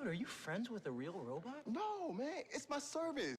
Dude, are you friends with a real robot? No, man, it's my service.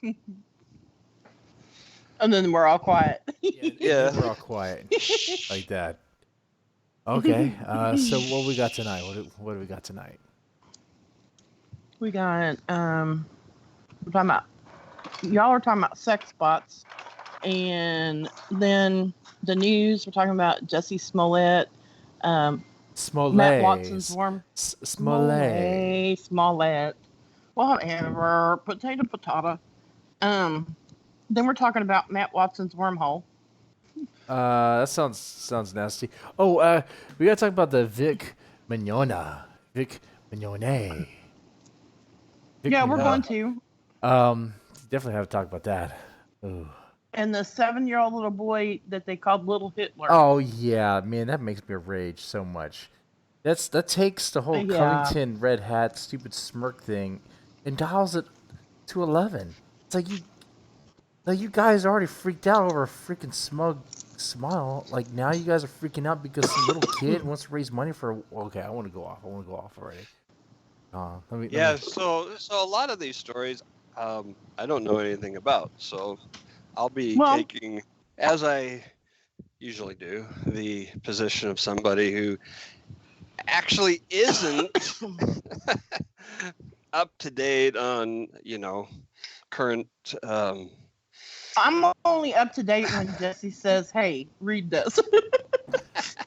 And then we're all quiet. Yeah. We're all quiet like that. Okay. So what we got tonight? What do we got tonight? We got we're talking about y'all are talking about sex bots, and then the news we're talking about Jussie Smollett, Smollett. Matt Watson's worm. Smollett. Smollett. Whatever. Potato. Then we're talking about Matt Watson's wormhole. That sounds nasty. Oh, we gotta talk about the Vic Mignogna. Vic Mignogna. Yeah, we're going to. Definitely have to talk about that. Ooh. And the 7-year-old little boy that they called Little Hitler. Oh yeah, man, that makes me rage so much. That takes the whole Covington red hat stupid smirk thing and dials it to 11. It's like you guys already freaked out over a freaking smug smile. Like now you guys are freaking out because some little kid wants to raise money for. Okay, I want to go off. already. So a lot of these stories, I don't know anything about. So I'll be taking, as I usually do, the position of somebody who actually isn't up to date on, current. I'm only up to date when Jussie says, "Hey, read this."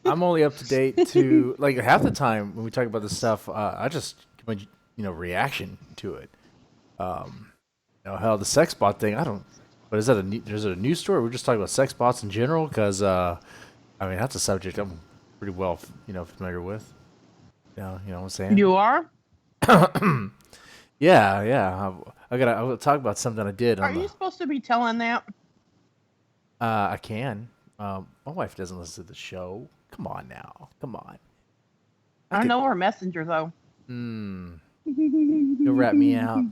I'm only up to date to like half the time when we talk about this stuff. I just reaction to it. Hell, the sex bot thing. I don't. But is it a news story? We're just talking about sex bots in general because that's a subject I'm pretty well familiar with. You know what I'm saying? You are? Yeah. I will talk about something I did. Are you supposed to be telling that? I can. My wife doesn't listen to the show. Come on now. Come on. I know her messenger though. You'll rat me out.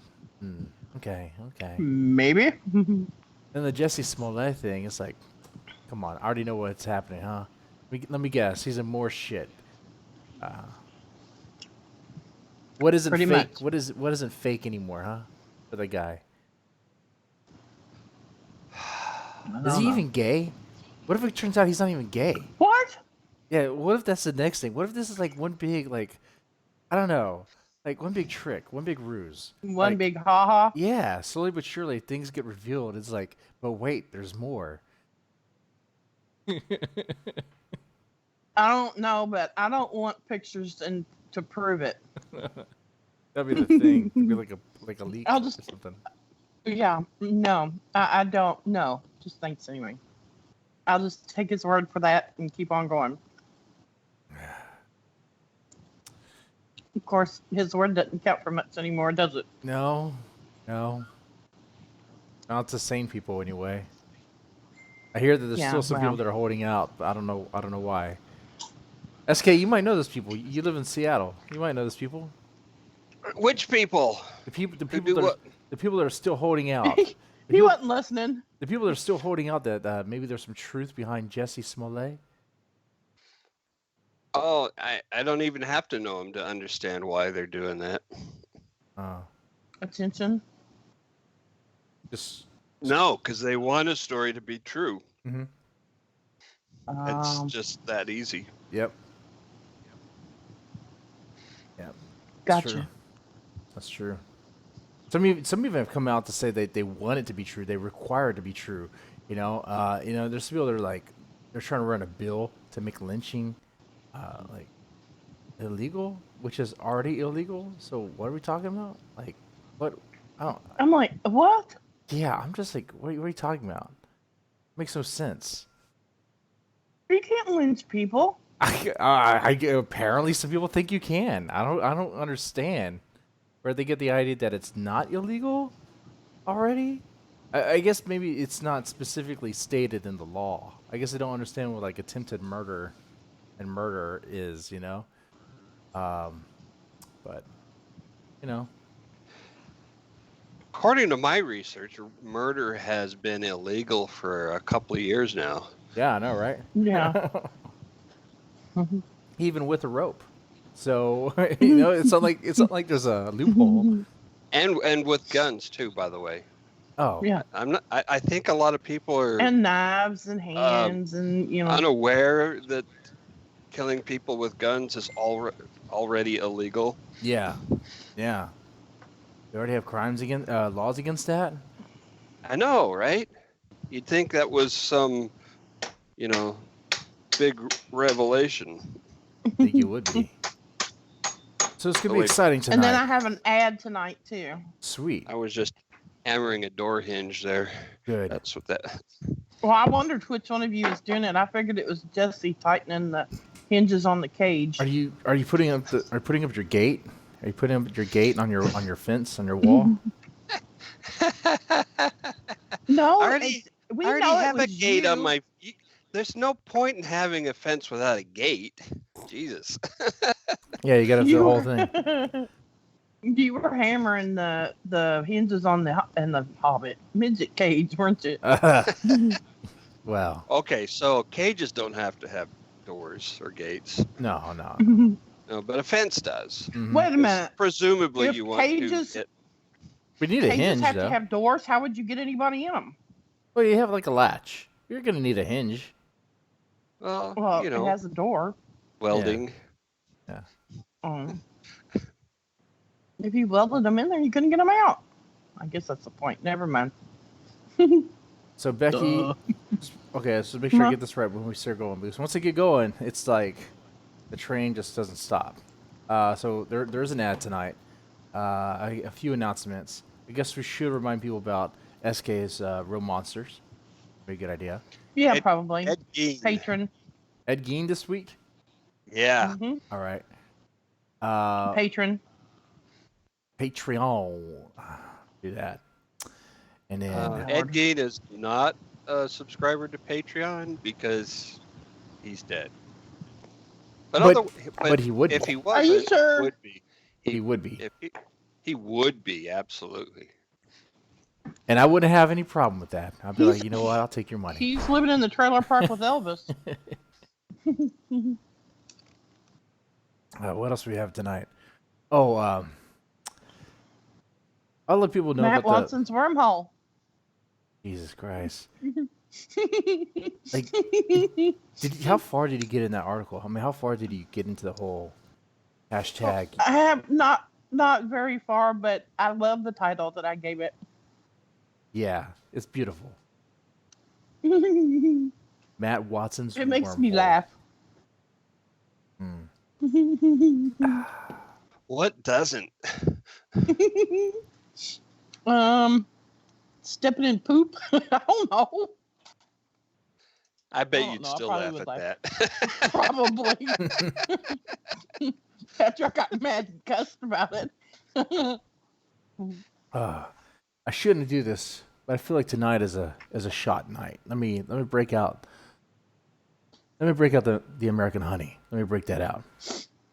Okay. Maybe. Then the Jussie Smollett thing, it's like, come on, I already know what's happening, huh? Let me guess, he's in more shit. What isn't Pretty fake? much. What isn't fake anymore, huh? For the guy. Is he even gay? What if it turns out he's not even gay? What? Yeah, what if that's the next thing? What if this is like one big, I don't know, like one big trick, one big ruse? One big ha-ha? Yeah, slowly but surely things get revealed. It's like, but wait, there's more. I don't know, but I don't want pictures to prove it. That'd be the thing. It'd be like a leak or something. Yeah, no, I don't know. Just thanks anyway. I'll just take his word for that and keep on going. Of course, his word doesn't count for much anymore, does it? No. Not to sane people anyway. I hear that there's still some people that are holding out, but I don't know why. SK, you might know those people. You live in Seattle. You might know those people. Which people? The people that are still holding out. He wasn't listening. The people that are still holding out that maybe there's some truth behind Jussie Smollett. Oh, I don't even have to know them to understand why they're doing that. Attention. No, because they want a story to be true. Mm-hmm. It's just that easy. Yep. Gotcha. That's true. Some even have come out to say that they want it to be true. They require it to be true. There's people that are they're trying to run a bill to make lynching illegal, which is already illegal. So what are we talking about? Like, what? I'm like, what? Yeah, I'm just like, what are you talking about? Makes no sense. You can't lynch people. Apparently some people think you can. I don't understand where they get the idea that it's not illegal already. I guess maybe it's not specifically stated in the law. I guess I don't understand what attempted murder and murder is, but According to my research, murder has been illegal for a couple of years now. Yeah, I know, right? Yeah. Even with a rope. So it's not like there's a loophole. And with guns too, by the way. Oh. Yeah. I'm not. I think a lot of people are And knives and hands and unaware that killing people with guns is already illegal. Yeah. Yeah. They already have laws against that. I know, right? You'd think that was some, big revelation. I think it would be. So it's gonna be exciting tonight. And then I have an ad tonight too. Sweet. I was just hammering a door hinge there. Good. That's what that. Well, I wondered which one of you was doing it. I figured it was Jussie tightening the hinges on the cage. Are you putting up your gate? Are you putting up your gate on your fence on your wall? No, I already have a gate on my. There's no point in having a fence without a gate. Jesus. Yeah, you got to do the whole thing. You were hammering the hinges on the Hobbit midget cage, weren't you? Well. Okay, so cages don't have to have doors or gates. No. No, but a fence does. Mm-hmm. Wait a minute. Presumably, If you want cages, to. We need a hinge, have though. to have doors. How would you get anybody in them? Well, you have like a latch. You're gonna need a hinge. Well, it has a door. Welding. Yeah. If you welded them in there, you couldn't get them out. I guess that's the point. Never mind. So Becky, okay, so make sure I get this right when we start going loose. Once I get going, it's like the train just doesn't stop. So there's an ad tonight. A few announcements. I guess we should remind people about SK's Real Monsters. Very good idea. Yeah, probably. Ed Gein. Patron. Ed Gein this week? Yeah. Mm-hmm. All right. Patron. Patreon. Do that. And then Ed Gein is not a subscriber to Patreon because he's dead. But he would if be. he wasn't. Are you sure? He would be. He would be. He would be, absolutely. And I wouldn't have any problem with that. I'd be like, you know what? I'll take your money. He's living in the trailer park with Elvis. What else do we have tonight? Oh, I'll let people know Matt about Watson's wormhole. Jesus Christ. Like, how far did you get in that article? I mean, how far did you get into the whole hashtag? I have not very far, but I love the title that I gave it. Yeah, it's beautiful. Matt Watson's It makes wormhole. me laugh. What doesn't? Stepping in poop. I don't know. I bet you'd still laugh at that. Probably. After I got mad and cussed about it. I shouldn't do this, but I feel like tonight is a shot night. Let me break out. Let me break out the American honey. Let me break that out.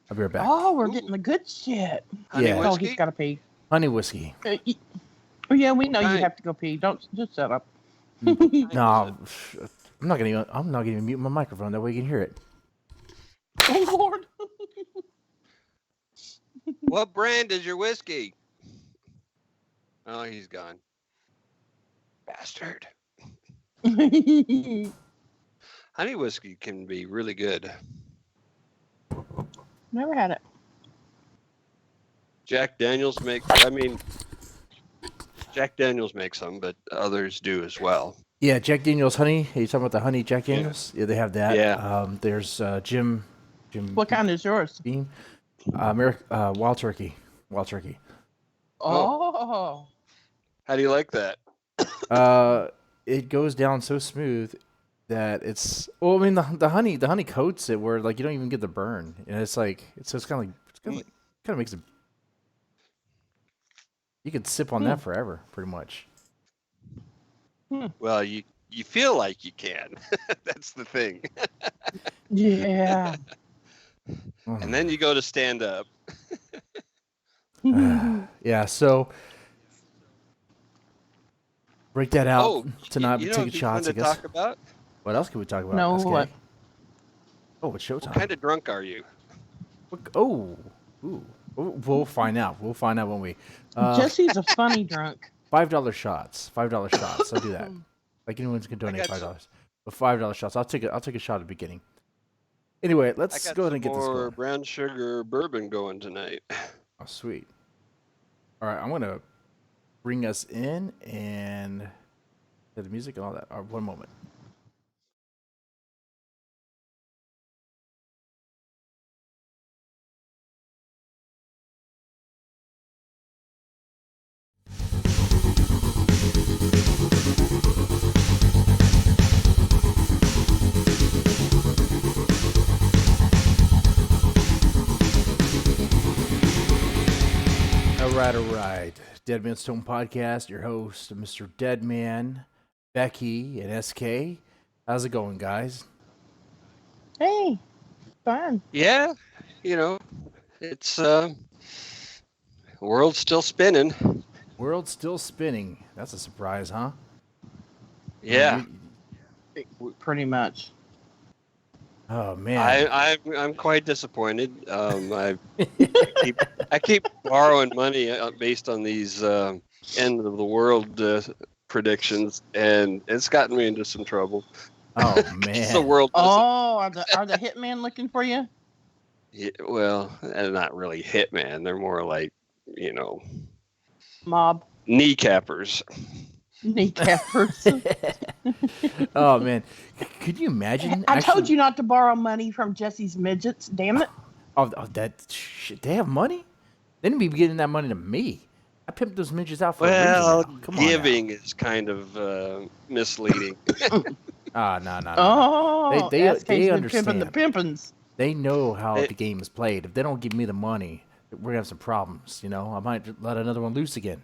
I'll be right back. Oh, we're getting the good shit. Honey Oh, whiskey? he's got to pee. Honey whiskey. Oh, yeah, we know Right. you have to go pee. Don't just shut up. No, I'm not gonna even mute my microphone. That way you can hear it. Oh Lord. What brand is your whiskey? Oh, he's gone. Bastard. Honey whiskey can be really good. Never had it. Jack Daniels makes some, but others do as well. Yeah, Jack Daniels honey. Are you talking about the honey Jack Daniels? Yeah, they have that. Yeah. There's Jim. What kind is yours? Beam. Wild turkey. Wild turkey. Oh. How do you like that? It goes down so smooth that it's. Well, I mean the honey coats it where like you don't even get the burn, and it's like it's kind of makes it. You could sip on that forever, pretty much. Well, you feel like you can. That's the thing. Yeah. And then you go to stand up. Yeah, so break that out tonight. You know Taking shots, I to guess. talk about? What else can we talk about? No, SK? what? Oh, it's showtime. What kind of drunk are you? Oh, ooh. We'll find out. We'll find out when we. Jesse's a funny drunk. $5 shots. $5 shots. I'll do that. Like anyone's gonna donate $5. But $5 shots. I'll take a shot at the beginning. Anyway, let's go ahead and get this going. Brown sugar bourbon going tonight. Oh, sweet. All right, I'm gonna bring us in and the music and all that. All right, one moment. All right. Deadman's Tome Podcast, your host, Mr. Deadman, Becky, and SK. How's it going, guys? Hey, fine. Yeah, it's world's still spinning. World's still spinning. That's a surprise, huh? Yeah. Pretty much. Oh man, I'm quite disappointed. I keep borrowing money based on these end of the world predictions, and it's gotten me into some trouble. Oh man, the world. Are the hitman looking for you? Yeah, well, they're not really hitman. They're more like Mob kneecappers. Oh man, could you imagine? I told you not to borrow money from Jesse's midgets. Damn it! Oh, that shit. They have money. They didn't be getting that money to me. I pimped those midgets out for a reason. Come on, giving is kind of misleading. No. Oh, they understand. Pimping the pimpins. They know how the game is played. If they don't give me the money, we're gonna have some problems. I might let another one loose again.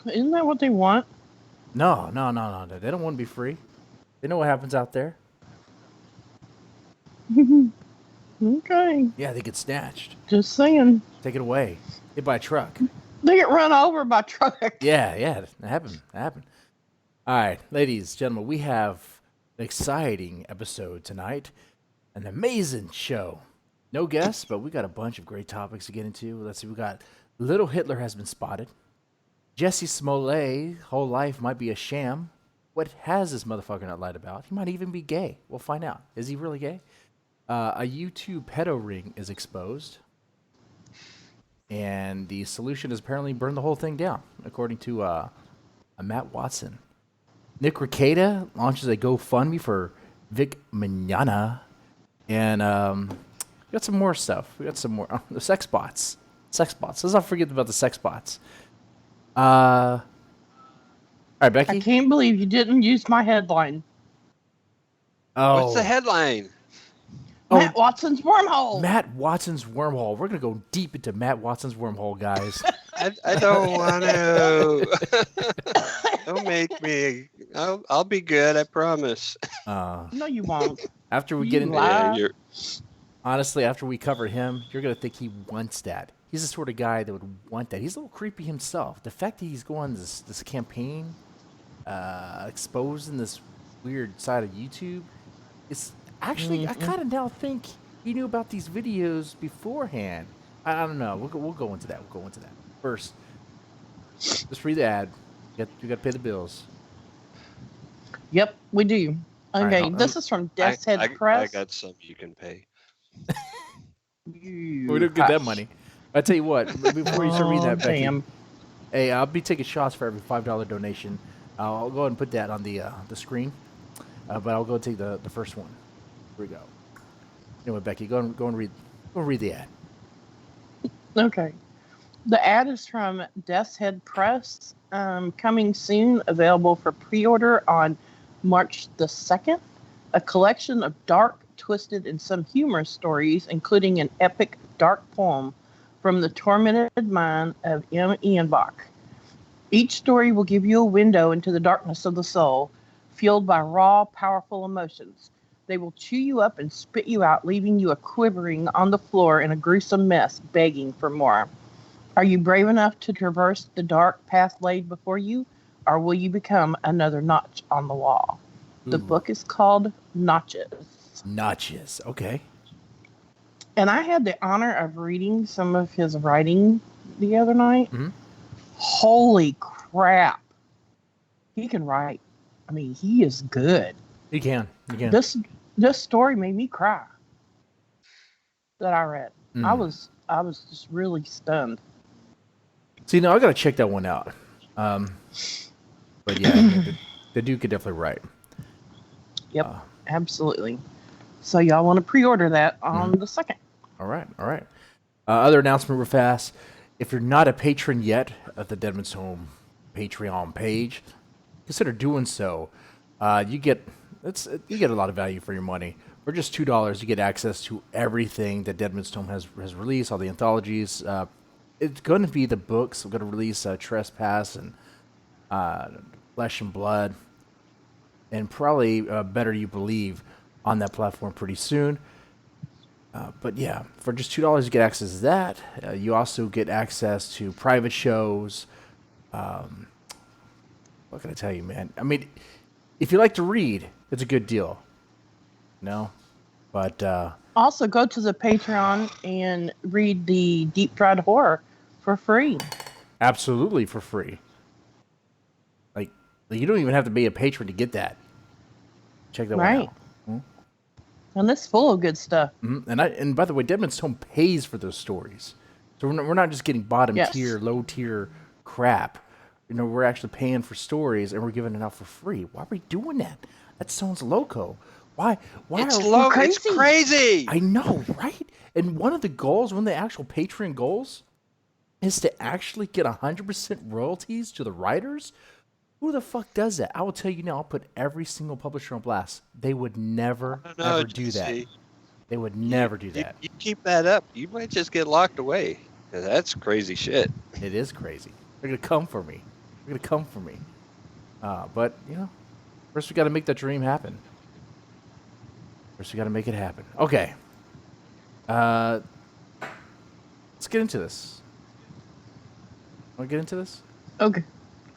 Isn't that what they want? No. They don't want to be free. They know what happens out there. Okay. Yeah, they get snatched. Just saying. Taken away. Hit by a truck. They get run over by truck. Yeah. That happened. All right, ladies, gentlemen, we have an exciting episode tonight. An amazing show. No guests, but we got a bunch of great topics to get into. Let's see, we got Little Hitler has been spotted. Jussie Smollett, whole life might be a sham. What has this motherfucker not lied about? He might even be gay. We'll find out. Is he really gay? A YouTube pedo ring is exposed. And the solution is apparently burn the whole thing down, according to a Matt Watson. Nick Rekieta launches a GoFundMe for Vic Mignogna. And we got some more stuff. We got some more. The sex bots. Let's not forget about the sex bots. All right, Becky. I can't believe you didn't use my headline. Oh, what's the headline? Matt Watson's wormhole. Matt Watson's wormhole. We're gonna go deep into Matt Watson's wormhole, guys. I don't want to. Don't make me. I'll be good. I promise. No, you won't. After we get into honestly, after we cover him, you're gonna think he wants that. He's the sort of guy that would want that. He's a little creepy himself. The fact that he's going this campaign, exposing this weird side of YouTube, is actually I kind of now think he knew about these videos beforehand. I don't know. We'll go into that. First, let's read the ad. You got to pay the bills. Yep, we do. Okay, right, this is from Death's Head Press. I got some you can pay. We don't get that money. I tell you what, before you start reading that, Becky, damn. Hey, I'll be taking shots for every $5 donation. I'll go ahead and put that on the screen, but I'll go take the first one. Here we go. Anyway, Becky, go and read the ad. Okay. The ad is from Death's Head Press, coming soon, available for pre-order on March the 2nd. A collection of dark, twisted, and some humorous stories, including an epic dark poem from the tormented mind of M. Ian Bach. Each story will give you a window into the darkness of the soul, fueled by raw, powerful emotions. They will chew you up and spit you out, leaving you a quivering on the floor in a gruesome mess, begging for more. Are you brave enough to traverse the dark path laid before you, or will you become another notch on the wall? The book is called Notches. Notches, okay. And I had the honor of reading some of his writing the other night. Mm-hmm. Holy crap. He can write. I mean, he is good. He can. This story made me cry that I read. I was just really stunned. See, no, I gotta check that one out. But yeah, the dude could definitely write. Yep, absolutely. So y'all want to pre-order that on the 2nd. All right. Other announcement real fast. If you're not a patron yet of the Deadman's Home Patreon page, consider doing so. You get a lot of value for your money. For just $2, you get access to everything that Deadman's Home has released, all the anthologies. It's going to be the books. We're going to release Trespass and Flesh and Blood, and probably Better You Believe on that platform pretty soon. But yeah, for just $2, you get access to that. You also get access to private shows. What can I tell you, man? I mean, if you like to read, it's a good deal. No? But also go to the Patreon and read the Deep Fried Horror for free. Absolutely for free. Like you don't even have to be a patron to get that. Check that one out. And it's full of good stuff. Mm-hmm. And by the way, Deadman's Home pays for those stories, so we're not just getting bottom tier, low tier crap. You know, we're actually paying for stories and we're giving it out for free. Why are we doing that? That sounds loco. Why? It's crazy. I know, right? And one of the actual Patreon goals, is to actually get 100% royalties to the writers. Who the fuck does that? I will tell you now, I'll put every single publisher on blast. They would never, ever do that. They would never do that. You keep that up, you might just get locked away. That's crazy shit. It is crazy. They're going to come for me. But, you know, first we got to make that dream happen. First we got to make it happen. Okay. Let's get into this. Want to get into this? Okay.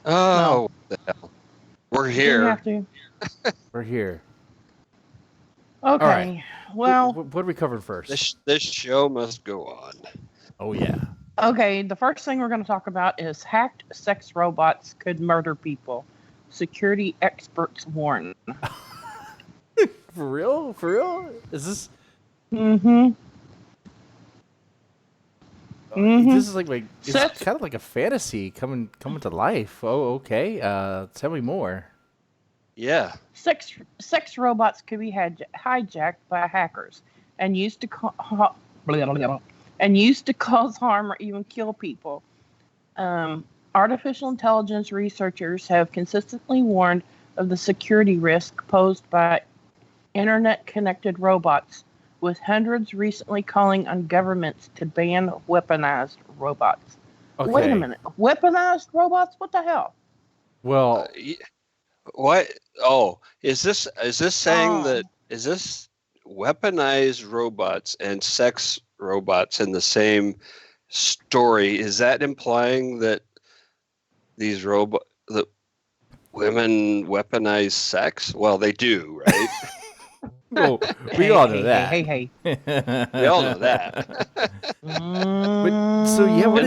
Oh, what the hell? We're here. Have to. We're here. Okay. Right. Well, what are we covering first? This show must go on. Oh, yeah. Okay, the first thing we're going to talk about is hacked sex robots could murder people. Security experts warn. For real? Is this... Mm-hmm. This is it's kind of like a fantasy coming to life. Oh, okay. Tell me more. Yeah. Sex robots could be hijacked by hackers and used to cause harm or even kill people. Artificial intelligence researchers have consistently warned of the security risk posed by internet-connected robots, with hundreds recently calling on governments to ban weaponized robots. Okay. Wait a minute. Weaponized robots? What the hell? Well, what? Oh, is this saying that is this weaponized robots and sex robots in the same story? Is that implying that these the women weaponize sex? Well, they do, right? Well, we all know that. Hey. We all know that. So yeah, what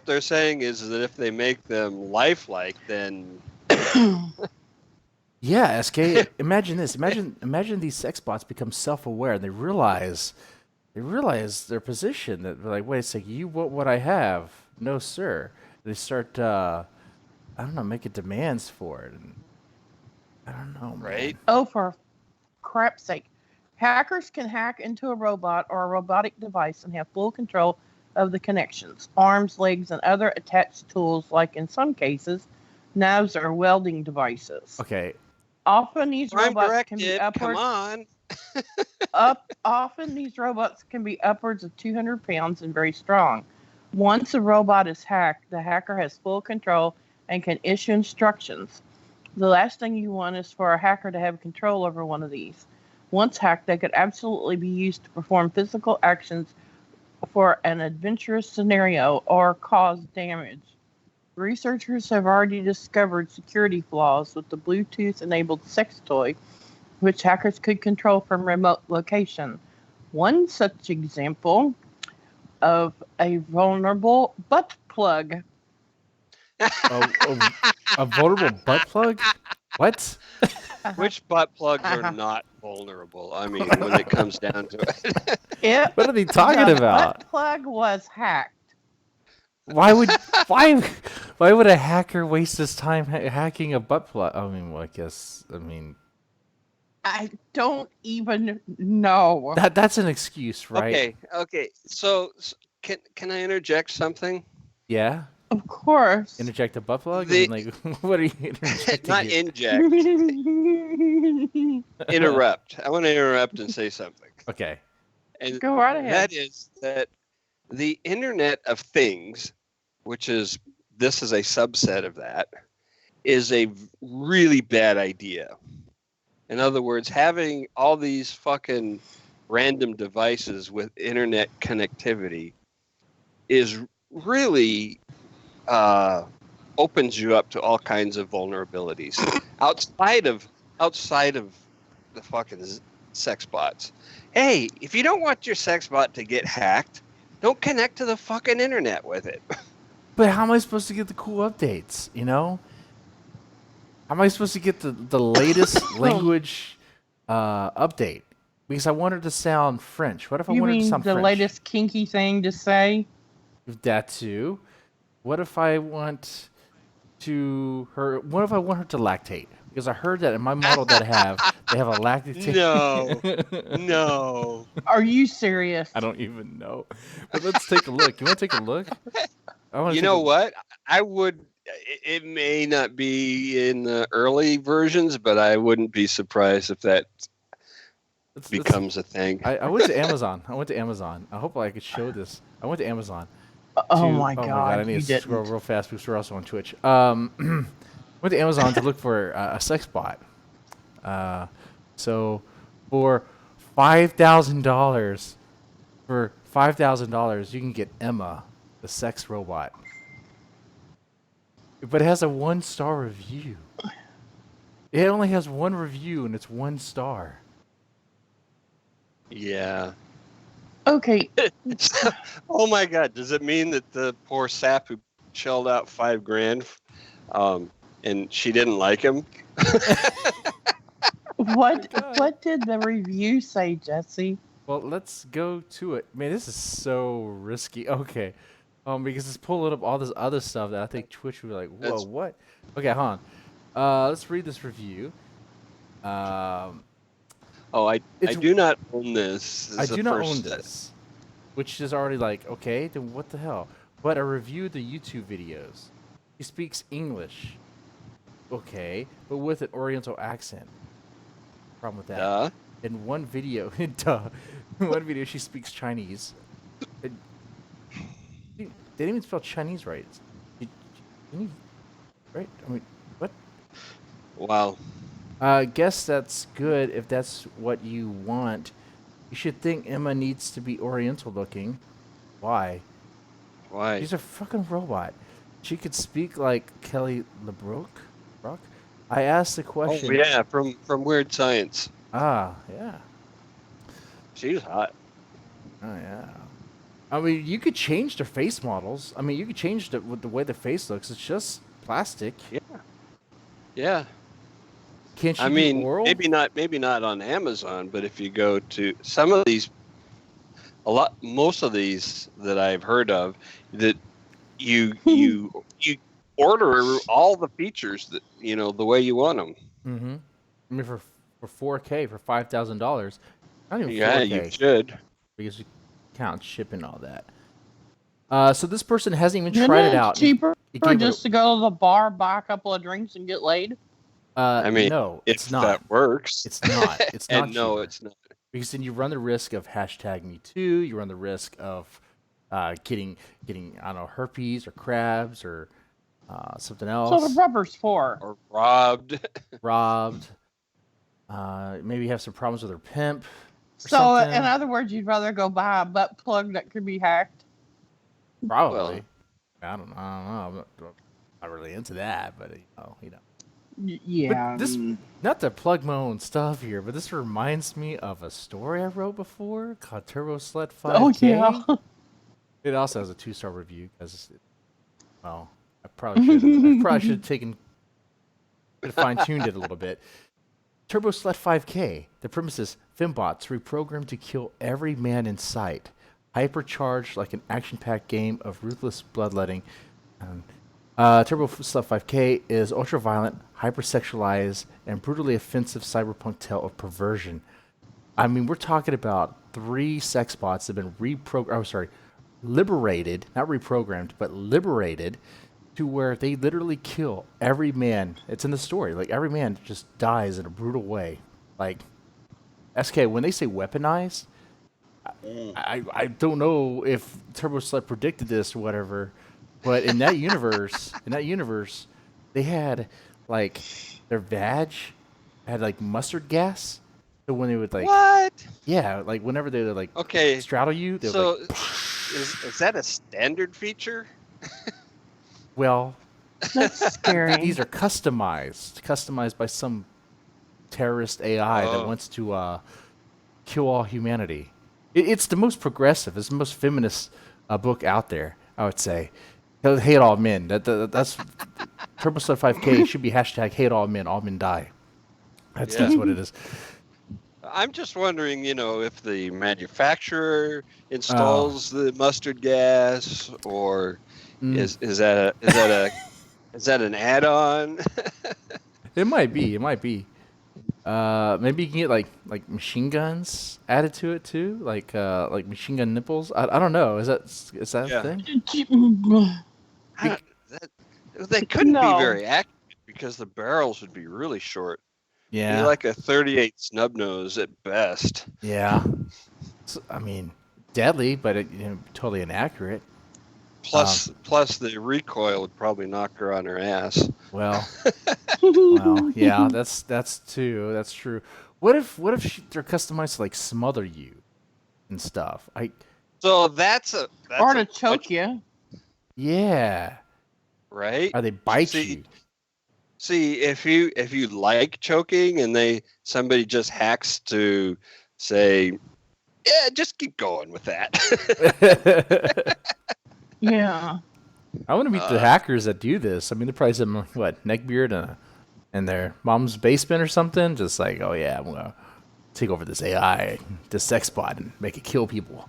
they're saying is that if they make them lifelike, then yeah, SK. Imagine this. Imagine these sex bots become self-aware and they realize their position. That they're like, wait a second, you want what I have? No, sir. They start, making demands for it. And I don't know, man. Right? Oh, for crap's sake. Hackers can hack into a robot or a robotic device and have full control of the connections, arms, legs, and other attached tools, like in some cases, knives or welding devices. Okay. Often these robots can be upwards. Come on. Often these robots can be upwards of 200 pounds and very strong. Once a robot is hacked, the hacker has full control and can issue instructions. The last thing you want is for a hacker to have control over one of these. Once hacked, they could absolutely be used to perform physical actions for an adventurous scenario or cause damage. Researchers have already discovered security flaws with the Bluetooth-enabled sex toy, which hackers could control from remote location. one such example of a vulnerable butt plug. A vulnerable butt plug? What? Which butt plugs are not vulnerable? I mean, when it comes down to it. What are they talking about? Butt plug was hacked. Why would a hacker waste his time hacking a butt plug? I mean, well, I don't even know. That's an excuse, right? Okay. So can I interject something? Yeah. Of course. Interject a butt plug? What are you interjecting? Not inject. Interrupt. I want to interrupt and say something. Okay. And go right ahead. That is that the Internet of Things, this is a subset of that, is a really bad idea. In other words, having all these fucking random devices with internet connectivity is really opens you up to all kinds of vulnerabilities outside of the fucking sex bots. Hey, if you don't want your sex bot to get hacked, don't connect to the fucking internet with it. But how am I supposed to get the cool updates, you know? How am I supposed to get the latest language update? Because I want her to sound French. What if I want her to sound French? You mean the latest kinky thing to say? That too. What if I want her to lactate? Because I heard that in my model that I have, they have a lactation. No. Are you serious? I don't even know. But let's take a look. You want to take a look? You know what? I would. It may not be in the early versions, but I wouldn't be surprised if that becomes a thing. I went to Amazon. I hope I could show this. I went to Amazon. Oh my god! I need to scroll real fast because we're also on Twitch. Went to Amazon to look for a sex bot. So for $5,000, you can get Emma, the sex robot. But it has a 1-star review. It only has one review and it's 1 star. Yeah. Okay. Oh my god! Does it mean that the poor sap who shelled out $5,000, and she didn't like him? What did the review say, Jesse? Well, let's go to it. Man, this is so risky. Okay. Because it's pulling up all this other stuff that I think Twitch would be like, whoa, what? Okay, hold on. Let's read this review. I do not own this. I do not own this. Which is already like, okay, then what the hell? But I reviewed the YouTube videos. He speaks English. Okay, but with an Oriental accent. Problem with that. Duh. In one video, she speaks Chinese. They didn't even spell Chinese right. Right? I mean, what? Wow. I guess that's good if that's what you want. You should think Emma needs to be Oriental looking. Why? Why? She's a fucking robot. She could speak like Kelly LeBrock. I asked the question. Oh yeah, from Weird Science. Ah, yeah. She's hot. Oh yeah. I mean, you could change their face models. I mean, you could change the way the face looks. It's just plastic. Yeah. Yeah. Can't you do oral? maybe not on Amazon, but if you go to some of these, most of these that I've heard of, that you order all the features that the way you want them. Mm-hmm. I mean, for 4K for $5,000. Not even 4K. Yeah, you should. Because you count shipping all that. So this person hasn't even tried it out. Cheaper just to go to the bar, buy a couple of drinks, and get laid. I mean, no, it's not. That works. It's not. It's not. No, it's not. Because then you run the risk of #MeToo. You run the risk of getting I don't know, herpes or crabs or something else. So the rubber's for. Or robbed. Maybe have some problems with her pimp. So something. in other words, you'd rather go buy a butt plug that could be hacked. Probably. I don't know. I'm not really into that, but you know. Yeah. But this, not to plug my own stuff here, but this reminds me of a story I wrote before called Turbo Slut 5K. Oh yeah. It also has a 2-star review because, well, I probably should have taken, fine-tuned it a little bit. Turbo Slut 5K. The premise is fembots reprogrammed to kill every man in sight. Hypercharged like an action-packed game of ruthless bloodletting. Turbo Slut 5K is ultra-violent, hypersexualized, and brutally offensive cyberpunk tale of perversion. I mean, we're talking about 3 sex bots that have been liberated, not reprogrammed, but liberated to where they literally kill every man. It's in the story. Like, every man just dies in a brutal way. Like, SK, when they say weaponized, I don't know if Turbo Slut predicted this or whatever, but in that universe, they had, like, their vag had, like, mustard gas. So when they would, like... What? Yeah, like, whenever they would, like, straddle you, they so would, like... Is that a standard feature? Well... That's scary. These are customized by some terrorist AI that wants to kill all humanity. It's the most progressive, it's the most feminist book out there, I would say. Hate all men. That's Turbo Slut 5K should be hashtag hate all men die. That's what it is. I'm just wondering, if the manufacturer installs the mustard gas, or is that an add-on? It might be. Maybe you can get like machine guns added to it too, like machine gun nipples. I don't know. Is that a thing? They couldn't be very accurate because the barrels would be really short. Yeah, be like a 38 snub nose at best. Yeah, so, I mean, deadly, but totally inaccurate. Plus the recoil would probably knock her on her ass. Well, yeah, that's true. What if they're customized to like smother you and stuff? So that's or to choke you. Yeah. Right? Or they bite you. See, if you like choking and somebody just hacks to say, yeah, just keep going with that. Yeah. I want to meet the hackers that do this. I mean, they're probably some neckbeard in their mom's basement or something. Just like, oh yeah, I'm gonna take over this AI, this sex bot, and make it kill people.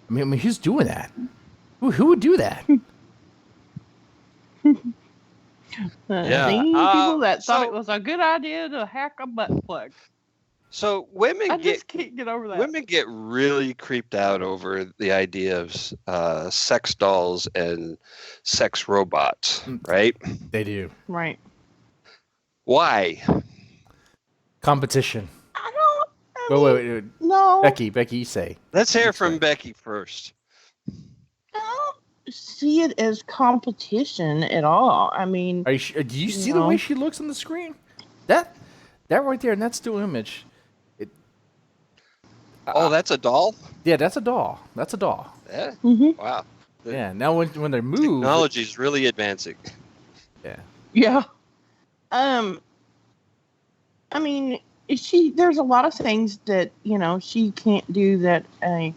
I mean, who's doing that? Who would do that? People that thought it was a good idea to hack a butt plug. So women just can't get over that. Women get really creeped out over the idea of sex dolls and sex robots, right? They do. Right. Why? Competition. Wait. No. Becky, you say. Let's hear from Becky first. I don't see it as competition at all. I mean, do you see the way she looks on the screen? That right there, and that's still image. That's a doll? Yeah, that's a doll. Yeah. Mm-hmm. Wow. Yeah. Now when they move, technology is really advancing. Yeah. Yeah. I mean, there's a lot of things that she can't do that a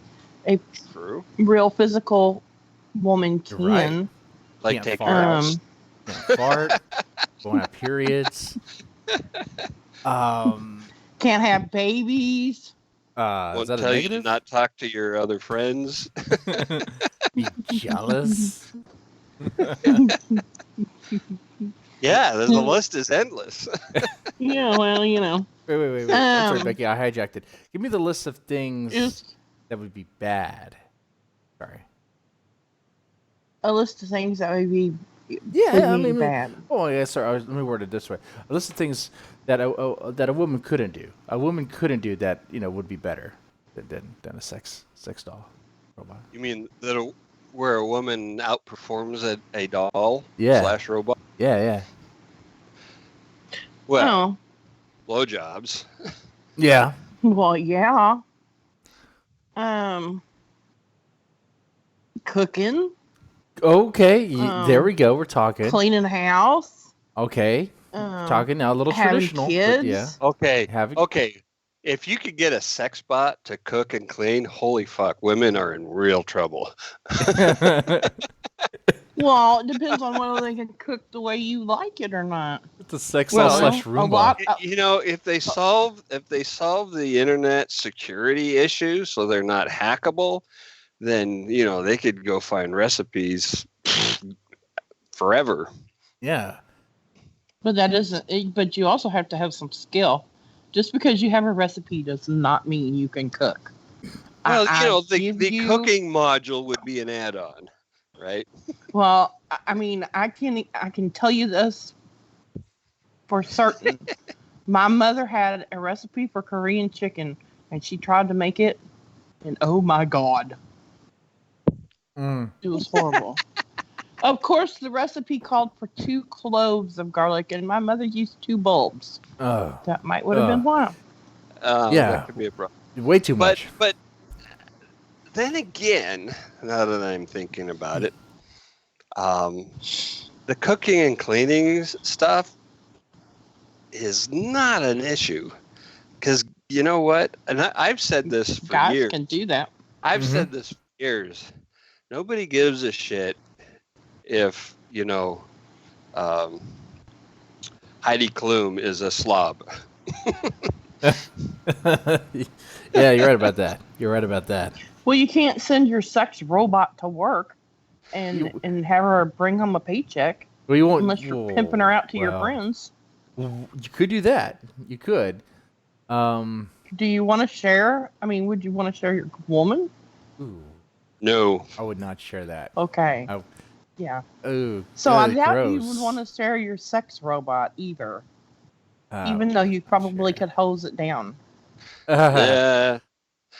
True. real physical woman can. Right. Like take fart. Fart. Going on periods. Can't have babies. Won't is that tell a you negative? to not talk to your other friends. Be jealous. Yeah, the list is endless. Yeah, well, Wait. I'm sorry, Becky, I hijacked it. Give me the list of things that would be bad. Sorry. A list of things that would be bad. Oh, yeah, sorry. Let me word it this way. A list of things that a woman couldn't do. A woman couldn't do that, would be better than a sex doll robot. You mean where a woman outperforms a doll / robot? Yeah. Well, blowjobs. Yeah. Well, yeah. Cooking. Okay, there we go. We're talking. Cleaning the house. Okay. Talking now a little having traditional, kids. but yeah. Okay. If you could get a sex bot to cook and clean, holy fuck, women are in real trouble. Well, it depends on whether they can cook the way you like it or not. It's a sex Well, slash Roomba. If they solve the internet security issues so they're not hackable, then they could go find recipes forever. Yeah. But that isn't. But you also have to have some skill. Just because you have a recipe does not mean you can cook. Well, the cooking module would be an add-on, right? Well, I mean, I can tell you this for certain. My mother had a recipe for Korean chicken, and she tried to make it, and oh my God, it was horrible. Of course, the recipe called for 2 cloves of garlic, and my mother used 2 bulbs. That would have been one. Yeah, that could be a problem. Way too much. But then again, now that I'm thinking about it, the cooking and cleaning stuff is not an issue, because you know what? And I've said this for Guys years. can do that. I've said this for years. Nobody gives a shit if Heidi Klum is a slob. Yeah, you're right about that. Well, you can't send your sex robot to work and have her bring home a paycheck. Well, you won't, unless you're pimping her out to your friends. You could do that. You could. Do you want to share? I mean, would you want to share your woman? Ooh. No. I would not share that. Okay. Yeah. Ooh. So I doubt you would want to share your sex robot either. Even though you probably could hose it down. Yeah.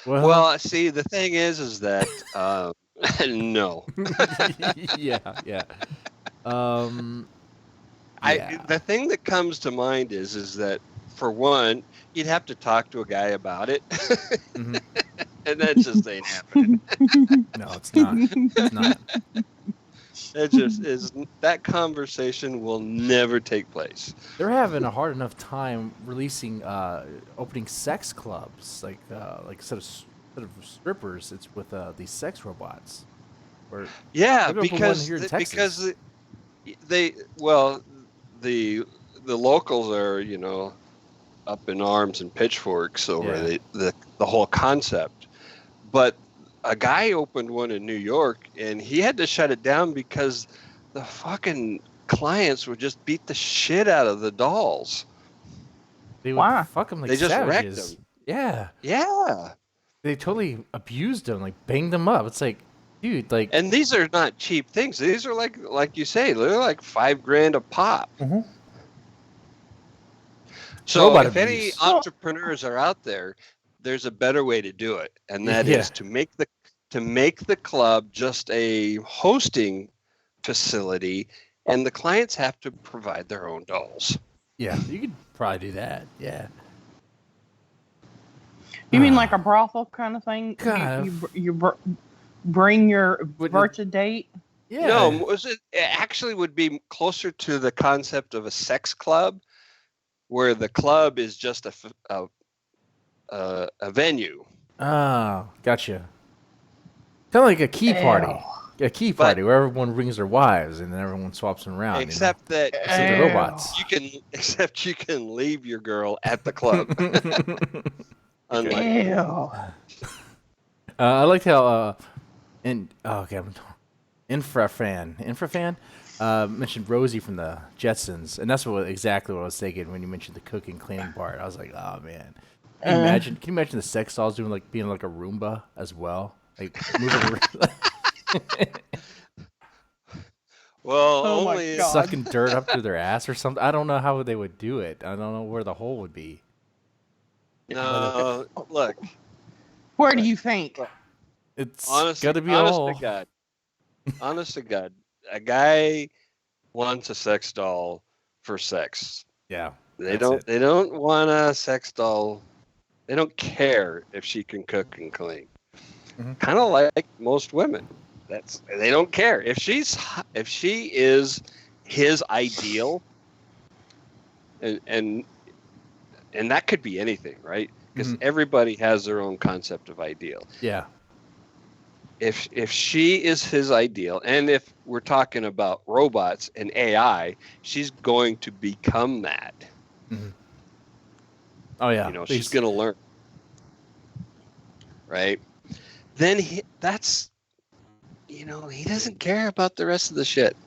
Well, see, the thing is that no. Yeah. The thing that comes to mind is that, for one, you'd have to talk to a guy about it, and that just ain't happening. No, it's not. It's not. It just is. That conversation will never take place. They're having a hard enough time releasing, opening sex clubs, like instead of strippers, it's with these sex robots. Yeah, because the locals are up in arms and pitchforks over the whole concept, but a guy opened one in New York and he had to shut it down because the fucking clients would just beat the shit out of the dolls. They would fuck them like they just savages. wrecked them. Yeah. They totally abused them, like banged them up. It's like, dude, like. And these are not cheap things. These are like you say, they're like $5,000 a pop. Mm-hmm. So if any entrepreneurs are out there, there's a better way to do it, and that is to make the club just a hosting facility, and the clients have to provide their own dolls. Yeah, you could probably do that. Yeah. You mean like a brothel kind of thing? You bring your virtual date? Yeah. No, it actually would be closer to the concept of a sex club, where the club is just a venue. Oh, gotcha. Kind of like a key party. A key party where everyone brings their wives and then everyone swaps them around. Except that the robots. You can leave your girl at the club. I liked how Infrafan mentioned Rosie from the Jetsons, and that's exactly what I was thinking when you mentioned the cooking cleaning part. I was like, oh man. Can you imagine the sex dolls being like a Roomba as well? Like moving around. Well, only sucking dirt up through their ass or something. I don't know how they would do it. I don't know where the hole would be. No, look. Where do you think? It's got to be a hole. Honest to God, a guy wants a sex doll for sex. Yeah. They don't want a sex doll. They don't care if she can cook and clean. Mm-hmm. Kind of like most women. They don't care if she is his ideal. and that could be anything, right? Because Mhm. everybody has their own concept of ideal. Yeah. If she is his ideal, and if we're talking about robots and AI, she's going to become that. Mhm. Oh yeah. She's going to learn, right? Then he doesn't care about the rest of the shit.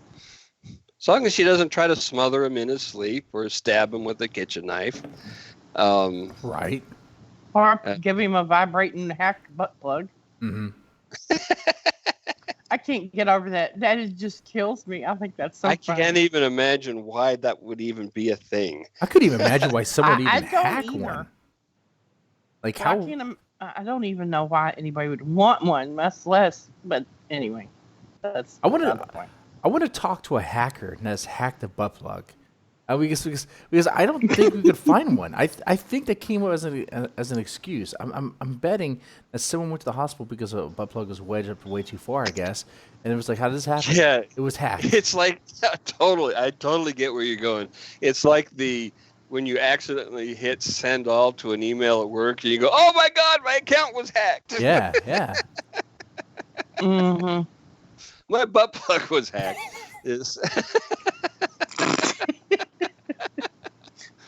As long as she doesn't try to smother him in his sleep or stab him with a kitchen knife. Right. Or give him a vibrating hacked butt plug. Mm-hmm. I can't get over that. That just kills me. I think that's so funny. Can't even imagine why that would even be a thing. I couldn't even imagine why someone would even hack either. one. Like how? I don't even know why anybody would want one, much less. But anyway, that's. I want to talk to a hacker and has hacked the butt plug. Because I don't think we could find one. I think that came up as an excuse. I'm betting that someone went to the hospital because a butt plug was wedged up way too far, I guess. And it was like, how did this happen? Yeah, it was hacked. It's like totally. I totally get where you're going. It's like when you accidentally hit send all to an email at work and you go, oh my God, my account was hacked. Yeah. Mm-hmm. My butt plug was hacked.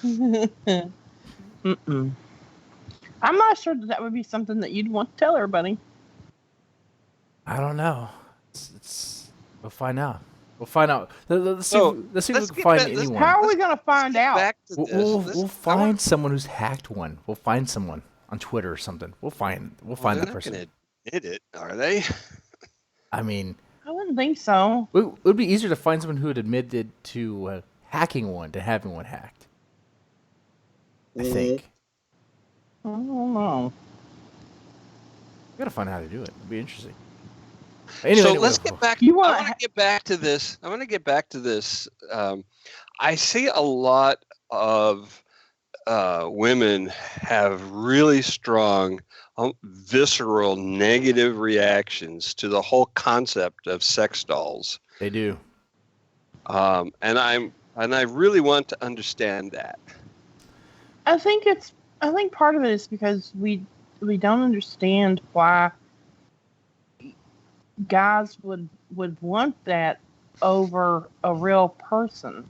Mm-mm. I'm not sure that would be something that you'd want to tell everybody. I don't know. We'll find out. Let's see if we can find anyone. How are we going to find out? We'll find someone who's hacked one. We'll find someone on Twitter or something. We'll find the person. They're not going to admit it, are they? I mean, I wouldn't think so. It would be easier to find someone who had admitted to hacking one to having one hacked. I think. I don't know. We gotta find out how to do it. It'd be interesting. Anyway, let's get back. I want to get back to this. I see a lot of women have really strong, visceral, negative reactions to the whole concept of sex dolls. They do. And I really want to understand that. I think part of it is because we don't understand why guys would want that over a real person.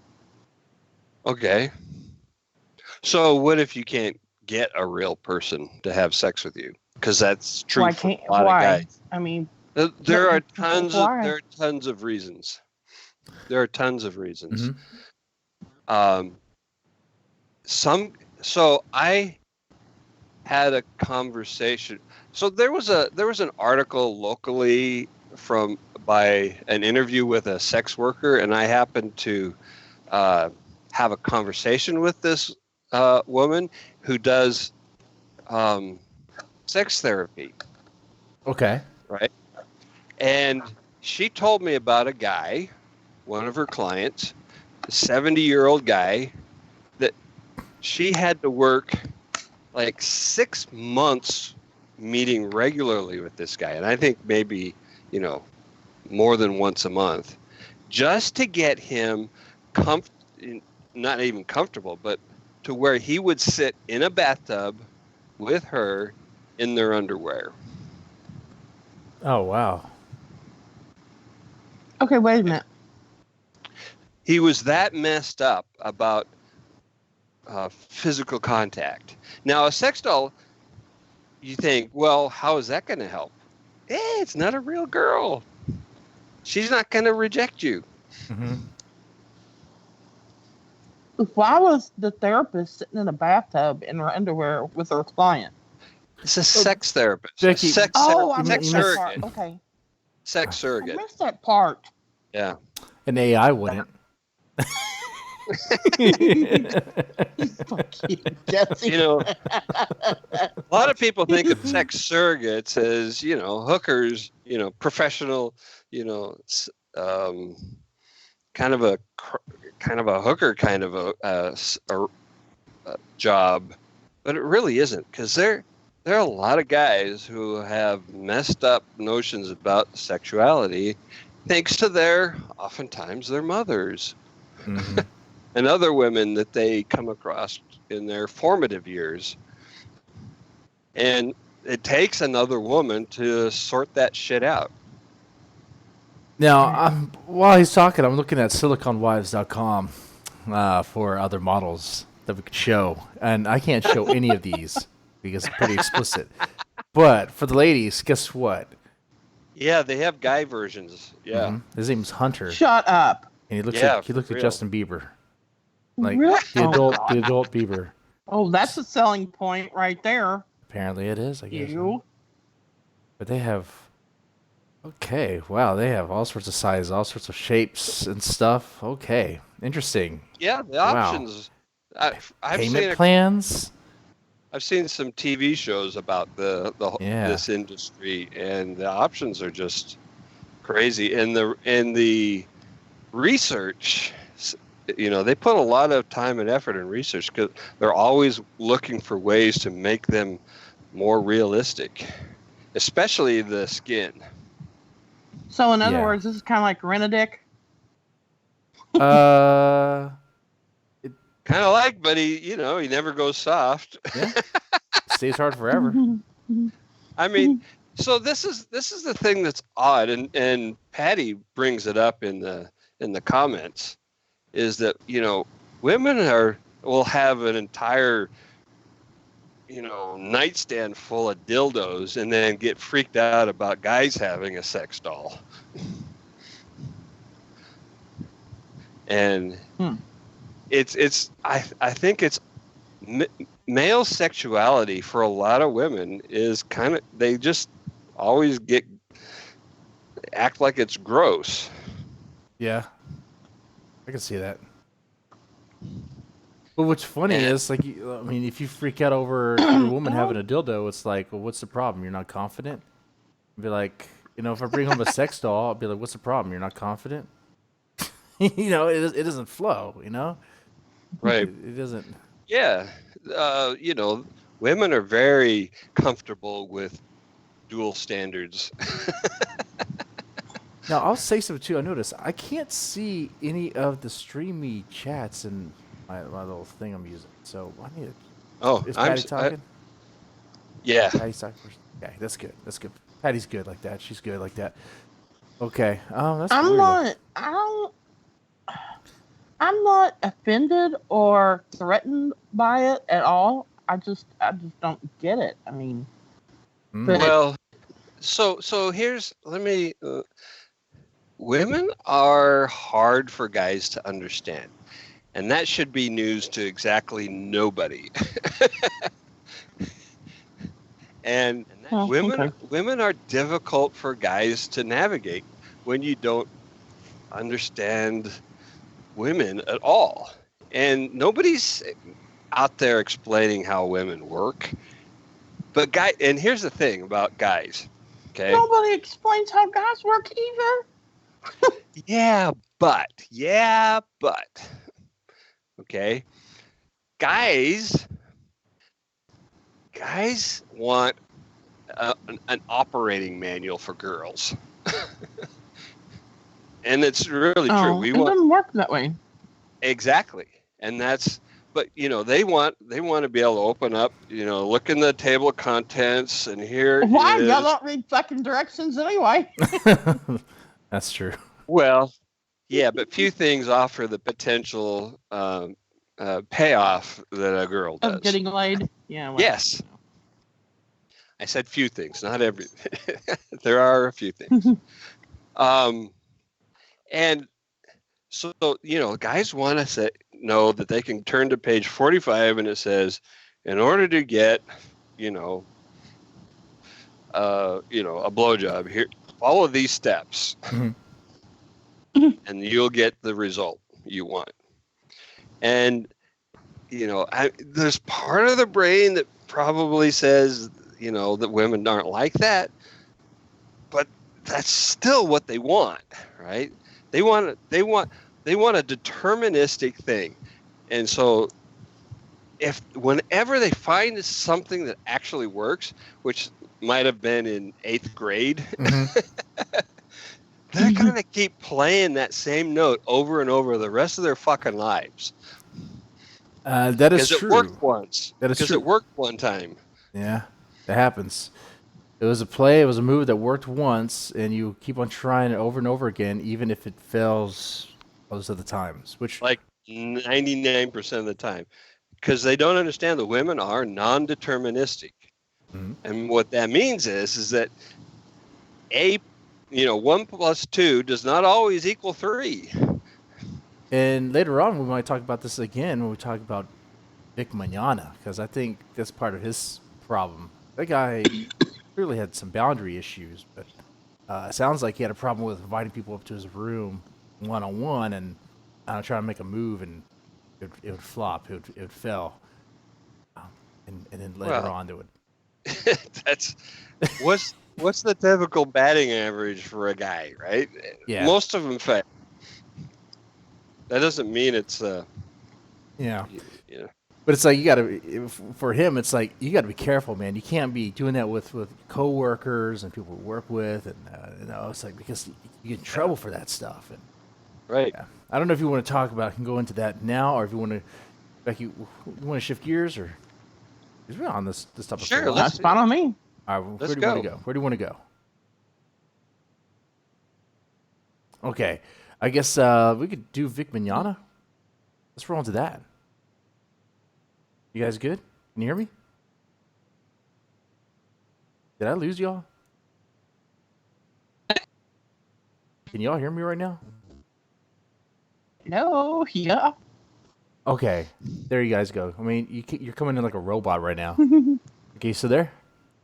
Okay. So what if you can't get a real person to have sex with you? Because that's true for a lot of guys. I mean, there are tons of reasons. Mm-hmm. So I had a conversation. So there was an article locally by an interview with a sex worker, and I happened to have a conversation with this woman who does sex therapy. Okay. Right. And she told me about a guy, one of her clients, a 70-year-old guy, that she had to work like 6 months meeting regularly with this guy. And I think maybe, more than once a month, just to get him not even comfortable, but to where he would sit in a bathtub with her in their underwear. Oh, wow. Okay, wait a minute. He was that messed up about physical contact. Now, a sex doll, you think, well, how is that going to help? It's not a real girl. She's not going to reject you. Mm-hmm. Why was the therapist sitting in a bathtub in her underwear with her client? It's a sex therapist. Vicky, I missed that part. Surrogate. Okay. Sex surrogate. I missed that part. Yeah. An AI wouldn't. Fuck you, Jussie. A lot of people think of sex surrogates as, hookers, professional, kind of a hooker kind of a job, but it really isn't, because there are a lot of guys who have messed up notions about sexuality thanks to oftentimes their mothers. Mm-hmm. and other women that they come across in their formative years. And it takes another woman to sort that shit out. Now, while he's talking, I'm looking at siliconwives.com for other models that we could show. And I can't show any of these because it's pretty explicit. But for the ladies, guess what? Yeah, they have guy versions. Yeah. Mm-hmm. His name's Hunter. Shut up. And he looks like Justin Bieber. Like really? the adult Bieber. Oh, that's a selling point right there. Apparently it is, I guess. You? But they have... Okay, wow, they have all sorts of sizes, all sorts of shapes and stuff. Okay, interesting. Yeah, the options. I've Payment seen plans? I've seen some TV shows about this industry, and the options are just crazy. And the research, they put a lot of time and effort in research because they're always looking for ways to make them more realistic, especially the skin. So in other words, this is kind of like Rent-A-Dick? Kind of like, but he never goes soft. Yeah. Stays hard forever. I mean, so this is the thing that's odd, and Patty brings it up in the comments, is that women will have an entire nightstand full of dildos and then get freaked out about guys having a sex doll. And I think it's male sexuality for a lot of women is kind of, they just always act like it's gross. Yeah. I can see that. But what's funny is, like, if you freak out over a woman having a dildo, it's like, well, what's the problem? You're not confident? I'd be like, if I bring home a sex doll, I'll be like, what's the problem? You're not confident? It doesn't flow, Right. It doesn't. Yeah. Women are very comfortable with dual standards. Now, I'll say something, too. I noticed I can't see any of the streamy chats in my little thing I'm using. So I need to... Oh, is Patty talking? Yeah. Patty's talking first. Okay, that's good. That's good. Patty's good like that. She's good like that. Okay. That's weird. I'm not offended or threatened by it at all. I just don't get it. I mean, well, so women are hard for guys to understand, and that should be news to exactly nobody. and women are difficult for guys to navigate when you don't understand women at all. And nobody's out there explaining how women work. But and here's the thing about guys, okay? Nobody explains how guys work either. Yeah, but. Okay? Guys want an operating manual for girls. And it's really true. It doesn't work that way. Exactly. And but they want to be able to open up, look in the table of contents, and here why y'all don't read fucking directions anyway? That's true. Well, yeah, but few things offer the potential payoff that a girl does. Of getting laid? Yeah. Well, yes. I said few things, not everything. There are a few things. And so, guys want to know that they can turn to page 45 and it says, in order to get, a blowjob, here, follow these steps, and you'll get the result you want. And, there's part of the brain that probably says, that women aren't like that, but that's still what they want, right? They want a deterministic thing. And so whenever they find something that actually works, which might have been in 8th grade, they're going to keep playing that same note over and over the rest of their fucking lives. That is true. Because it worked once. That is true. Because it worked one time. Yeah, that happens. It was a play. It was a move that worked once, and you keep on trying it over and over again, even if it fails most of the times. Which, like 99% of the time, because they don't understand that women are non-deterministic, and what that means is that 1 + 2 does not always equal 3. And later on, we might talk about this again when we talk about Vic Mignogna, because I think that's part of his problem. That guy clearly had some boundary issues, but it sounds like he had a problem with inviting people up to his room one-on-one and trying to make a move, and it would flop, it would fail, and then later on it would. That's what's the typical batting average for a guy, right? Yeah, most of them fail. That doesn't mean it's yeah. You know. But it's like for him, it's like you got to be careful, man. You can't be doing that with coworkers and people we work with, and it's like, because you get in trouble for that stuff. And, right. Yeah. I don't know if you want to talk about. I can go into that now, or if you want to, Becky, you want to shift gears, or because we're on this topic. Sure, that's fine on me. All right, let's where do you want to go? Where do you want to go? Okay, I guess we could do Vic Mignogna. Let's roll into that. You guys good? Can you hear me? Did I lose y'all? Can y'all hear me right now? No, yeah. Okay, there you guys go. I mean, you're coming in like a robot right now. Okay, so there?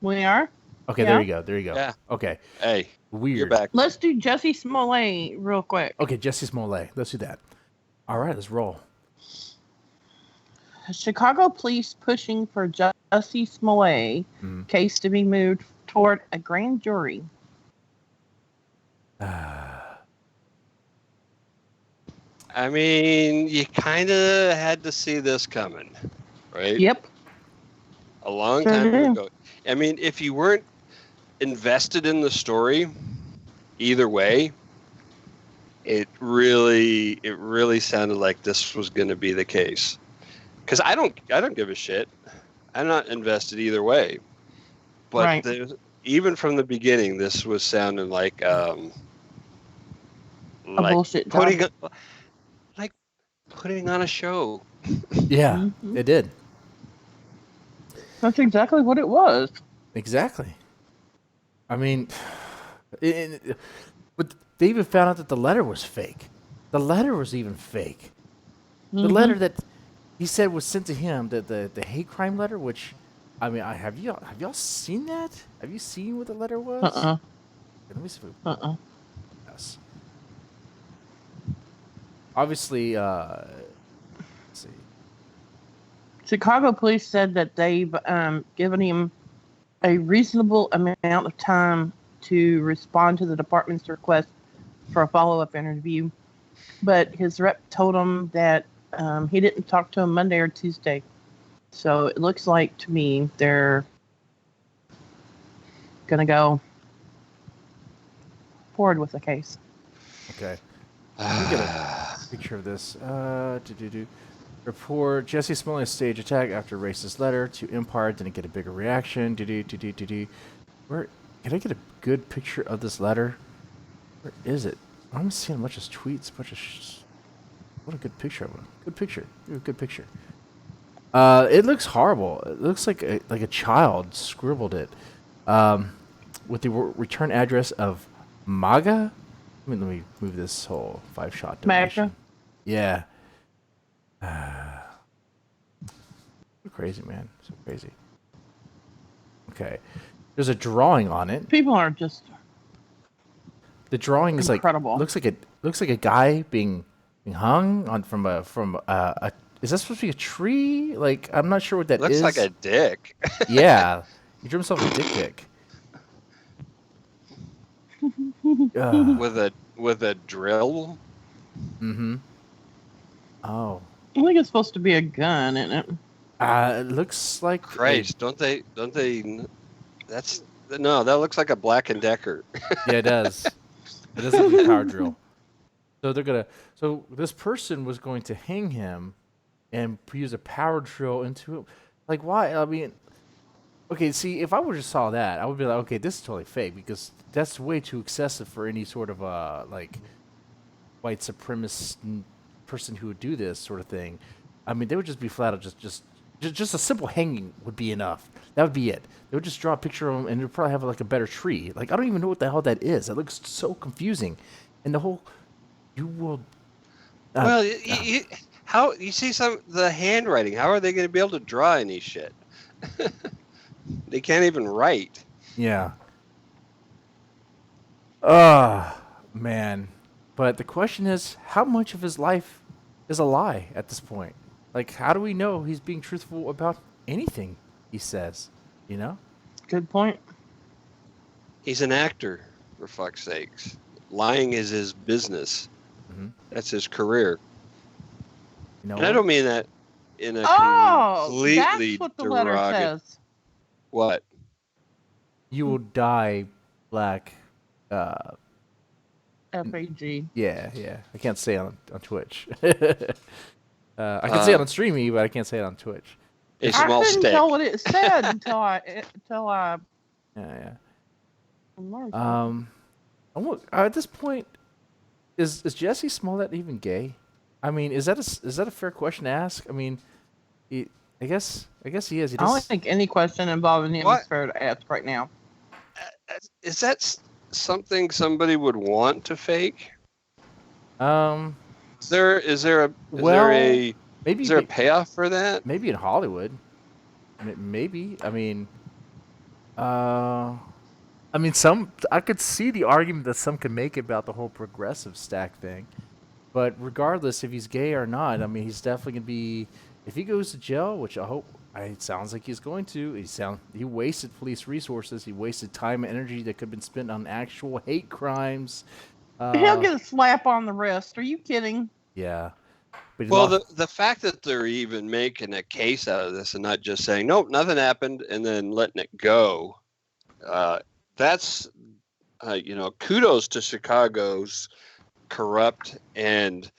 We are? Okay, Yeah. There you go. Yeah. Okay. Hey, Weird. you're back. Let's do Jussie Smollett real quick. Okay, Jussie Smollett. Let's do that. All right, let's roll. Chicago police pushing for Jussie Smollett case to be moved toward a grand jury. I mean, you kind of had to see this coming, right? Yep. A long Sure time do. ago. I mean, if you weren't invested in the story, either way, it really sounded like this was going to be the case. Because I don't give a shit. I'm not invested either way. But Right. even from the beginning, this was sounding like A bullshit job. putting on a show. Yeah, it did. That's exactly what it was. Exactly. I mean, but they even found out that the letter was fake. The letter was even fake. The letter that he said was sent to him, the hate crime letter, which, I mean, have y'all seen that? Have you seen what the letter was? Let me see. Yes. Obviously, let's see. Chicago police said that they've given him a reasonable amount of time to respond to the department's request for a follow-up interview, but his rep told him that he didn't talk to him Monday or Tuesday. So it looks like to me they're gonna go forward with the case. Okay. Let me get a picture of this. Report: Jussie Smollett stage attack after racist letter to Empire didn't get a bigger reaction. Where can I get a good picture of this letter? Where is it? I'm seeing a bunch of tweets, what a good picture of him. Good picture. Good picture. It looks horrible. It looks like a child scribbled it. With the return address of MAGA. Let me move this whole 5-shot donation. MAGA? Yeah. So crazy, man. So crazy. Okay. There's a drawing on it. People are just The drawing is incredible. looks like a guy being hung on from a is that supposed to be a tree? Like, I'm not sure what that is. Looks like a dick. Yeah. He drew himself a dick pic. with a drill. Mm-hmm. Oh. I think it's supposed to be a gun, isn't it? It looks like Christ, don't they? That looks like a Black & Decker. Yeah, it does. It doesn't need a power drill. So this person was going to hang him and use a power drill into it. Like, why? I mean, okay, see, if I would just saw that, I would be like, okay, this is totally fake because that's way too excessive for any sort of like white supremacist person who would do this sort of thing. I mean, they would just be flat out just a simple hanging would be enough. That would be it. They would just draw a picture of him and they'd probably have like a better tree. Like, I don't even know what the hell that is. That looks so confusing. And the whole, you will. Well, how you see the handwriting? How are they going to be able to draw any shit? They can't even write. Yeah. Man. But the question is, how much of his life is a lie at this point? Like, how do we know he's being truthful about anything he says? You know? Good point. He's an actor, for fuck's sakes. Lying is his business. Mm-hmm. That's his career. You know and I don't mean that in a completely that's what the letter says. What? You will die black. FAG. Yeah. I can't say it on Twitch. I can say it on Streamy, but I can't say it on Twitch. A small I couldn't stick. tell what it said until I. Yeah. At this point, is Jussie Smollett even gay? I mean, is that a fair question to ask? I mean, I guess he is. I don't think any question involving him is fair to ask right now. Is that something somebody would want to fake? Is there a payoff for that? Maybe in Hollywood. Maybe. I mean, I could see the argument that some could make about the whole progressive stack thing. But regardless if he's gay or not, I mean, he's definitely going to be, if he goes to jail, which I hope, it sounds like he's going to. He wasted police resources. He wasted time and energy that could have been spent on actual hate crimes. He'll get a slap on the wrist. Are you kidding? Yeah. But the fact that they're even making a case out of this and not just saying, nope, nothing happened, and then letting it go, that's, kudos to Chicago's corrupt and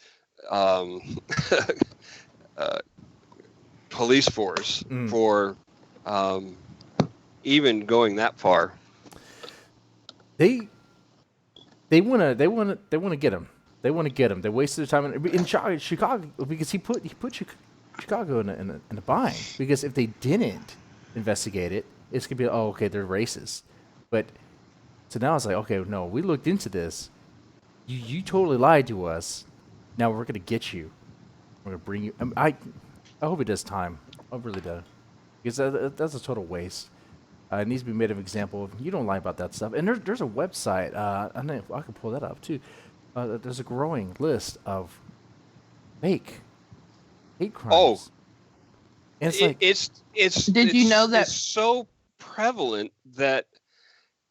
police force for even going that far. They want to get him. They want to get him. They wasted their time in Chicago because he put Chicago in a bind. Because if they didn't investigate it, it's gonna be okay, they're racist. But so now it's like, okay, no, we looked into this. You totally lied to us. Now we're gonna get you. We're gonna bring you. I hope it does time. I really do. Because that's a total waste. It needs to be made an example of. You don't lie about that stuff. And there's a website. I know I can pull that up too. There's a growing list of fake hate crimes. Oh, and it's Did you know that it's so prevalent that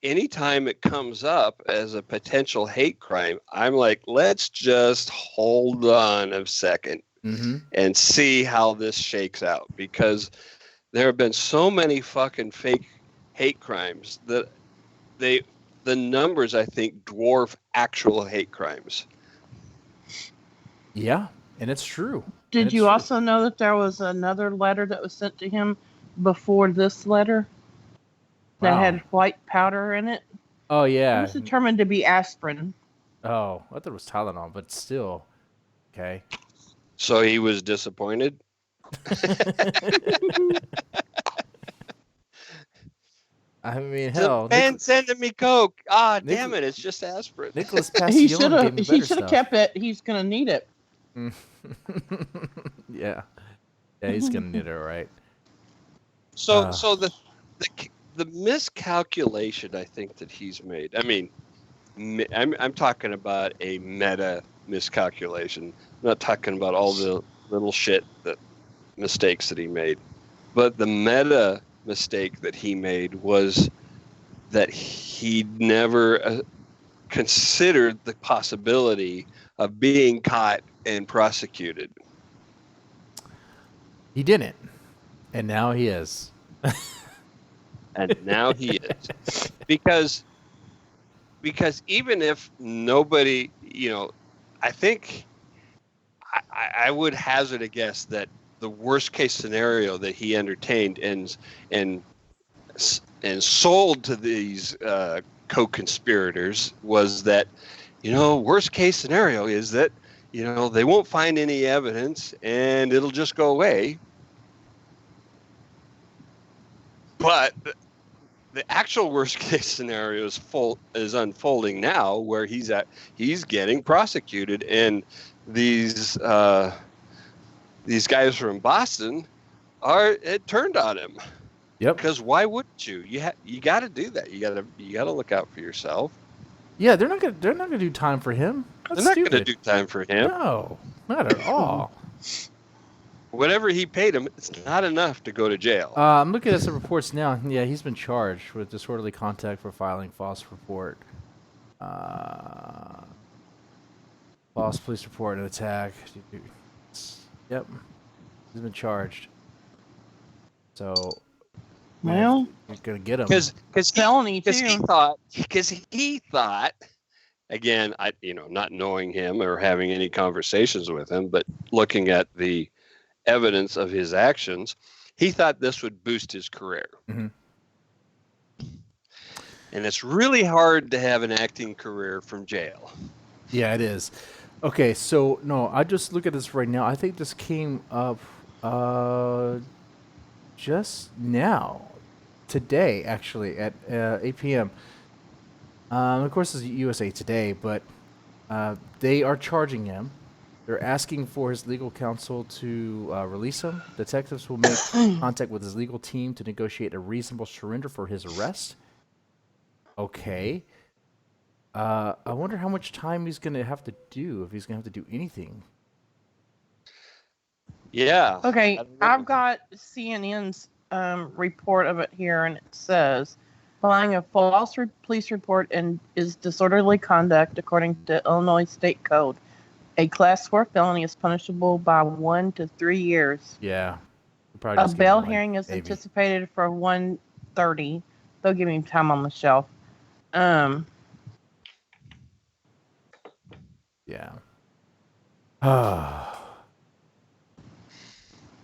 anytime it comes up as a potential hate crime, I'm like, let's just hold on a second and see how this shakes out, because there have been so many fucking fake hate crimes that the numbers, I think, dwarf actual hate crimes. Yeah, and it's true. Did you also know that there was another letter that was sent to him before this letter that had white powder in it? Oh, yeah. It was determined to be aspirin. Oh, I thought it was Tylenol, but still. Okay. So he was disappointed? I mean, hell. Man sending me Coke. Damn it, it's just aspirin. Nicholas Pacione He should have kept it. He's going to need it. Yeah, he's gonna need it, right? So the miscalculation I think that he's made. I mean, I'm talking about a meta miscalculation. I'm not talking about all the little mistakes that he made, but the meta mistake that he made was that he never considered the possibility of being caught and prosecuted. He didn't, and now he is. And now he is. Because because even if nobody, I think I would hazard a guess that the worst case scenario that he entertained and sold to these co-conspirators was that, worst case scenario is that, they won't find any evidence and it'll just go away. But the actual worst case scenario is unfolding now, where he's getting prosecuted, and these guys from Boston it turned on him. Yep. Because why wouldn't you? You got to do that. You got to look out for yourself. Yeah, they're not gonna do time for him. That's they're not gonna do time for him. No, not at all. Whatever he paid him, it's not enough to go to jail. I'm looking at some reports now. Yeah, he's been charged with disorderly conduct for filing false report. False police report and attack. Yep. He's been charged. So, well, you're going to get him. Because felony too. Because he thought, again, not knowing him or having any conversations with him, but looking at the evidence of his actions, he thought this would boost his career. Mm-hmm. And it's really hard to have an acting career from jail. Yeah, it is. Okay, so no, I just look at this right now. I think this came up just now, today, actually, at 8 p.m. Of course, it's USA Today, but they are charging him. They're asking for his legal counsel to release him. Detectives will make contact with his legal team to negotiate a reasonable surrender for his arrest. Okay. I wonder how much time he's going to have to do, if he's going to have to do anything. Yeah. Okay, I've got CNN's report of it here, and it says, filing a false police report and is disorderly conduct according to Illinois State Code. A Class 4 felony is punishable by 1 to 3 years. Yeah. A bail hearing is anticipated for 1:30. They'll give him time on the shelf. Yeah.